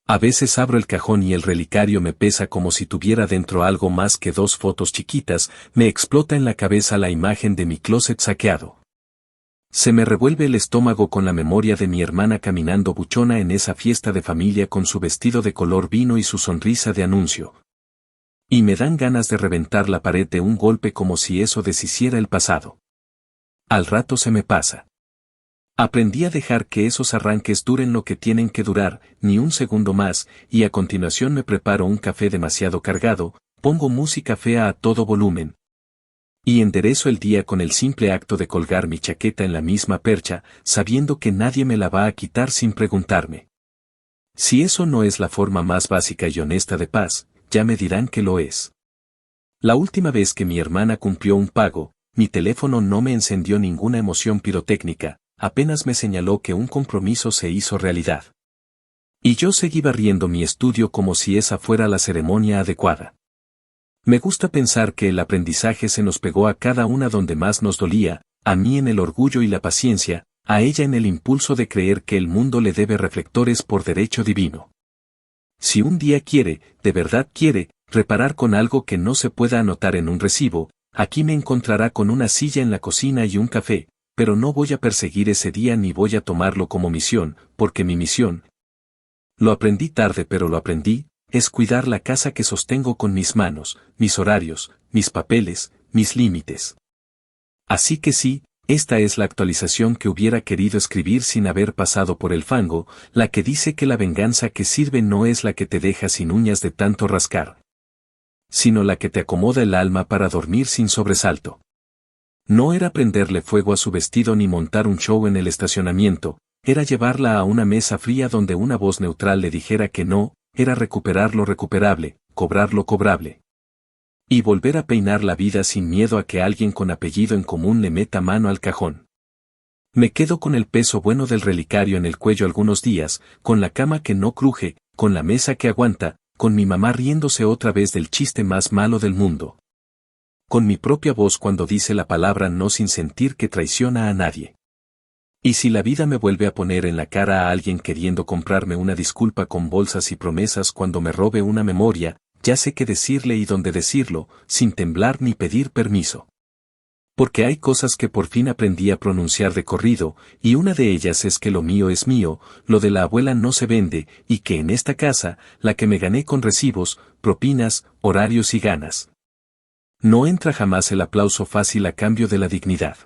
A veces abro el cajón y el relicario me pesa como si tuviera dentro algo más que 2 fotos chiquitas, me explota en la cabeza la imagen de mi closet saqueado. Se me revuelve el estómago con la memoria de mi hermana caminando buchona en esa fiesta de familia con su vestido de color vino y su sonrisa de anuncio. Y me dan ganas de reventar la pared de un golpe como si eso deshiciera el pasado. Al rato se me pasa. Aprendí a dejar que esos arranques duren lo que tienen que durar, ni un segundo más, y a continuación me preparo un café demasiado cargado, pongo música fea a todo volumen. Y enderezo el día con el simple acto de colgar mi chaqueta en la misma percha, sabiendo que nadie me la va a quitar sin preguntarme. Si eso no es la forma más básica y honesta de paz, ya me dirán que lo es. La última vez que mi hermana cumplió un pago, mi teléfono no me encendió ninguna emoción pirotécnica, apenas me señaló que un compromiso se hizo realidad. Y yo seguí barriendo mi estudio como si esa fuera la ceremonia adecuada. Me gusta pensar que el aprendizaje se nos pegó a cada una donde más nos dolía, a mí en el orgullo y la paciencia, a ella en el impulso de creer que el mundo le debe reflectores por derecho divino. Si un día quiere, de verdad quiere, reparar con algo que no se pueda anotar en un recibo, aquí me encontrará con una silla en la cocina y un café, pero no voy a perseguir ese día ni voy a tomarlo como misión, porque mi misión, lo aprendí tarde pero lo aprendí, es cuidar la casa que sostengo con mis manos, mis horarios, mis papeles, mis límites. Así que sí, esta es la actualización que hubiera querido escribir sin haber pasado por el fango, la que dice que la venganza que sirve no es la que te deja sin uñas de tanto rascar, sino la que te acomoda el alma para dormir sin sobresalto. No era prenderle fuego a su vestido ni montar un show en el estacionamiento, era llevarla a una mesa fría donde una voz neutral le dijera que no, era recuperar lo recuperable, cobrar lo cobrable. Y volver a peinar la vida sin miedo a que alguien con apellido en común le meta mano al cajón. Me quedo con el peso bueno del relicario en el cuello algunos días, con la cama que no cruje, con la mesa que aguanta, con mi mamá riéndose otra vez del chiste más malo del mundo. Con mi propia voz cuando dice la palabra no sin sentir que traiciona a nadie. Y si la vida me vuelve a poner en la cara a alguien queriendo comprarme una disculpa con bolsas y promesas cuando me robe una memoria, ya sé qué decirle y dónde decirlo, sin temblar ni pedir permiso. Porque hay cosas que por fin aprendí a pronunciar de corrido, y una de ellas es que lo mío es mío, lo de la abuela no se vende, y que en esta casa, la que me gané con recibos, propinas, horarios y ganas. No entra jamás el aplauso fácil a cambio de la dignidad.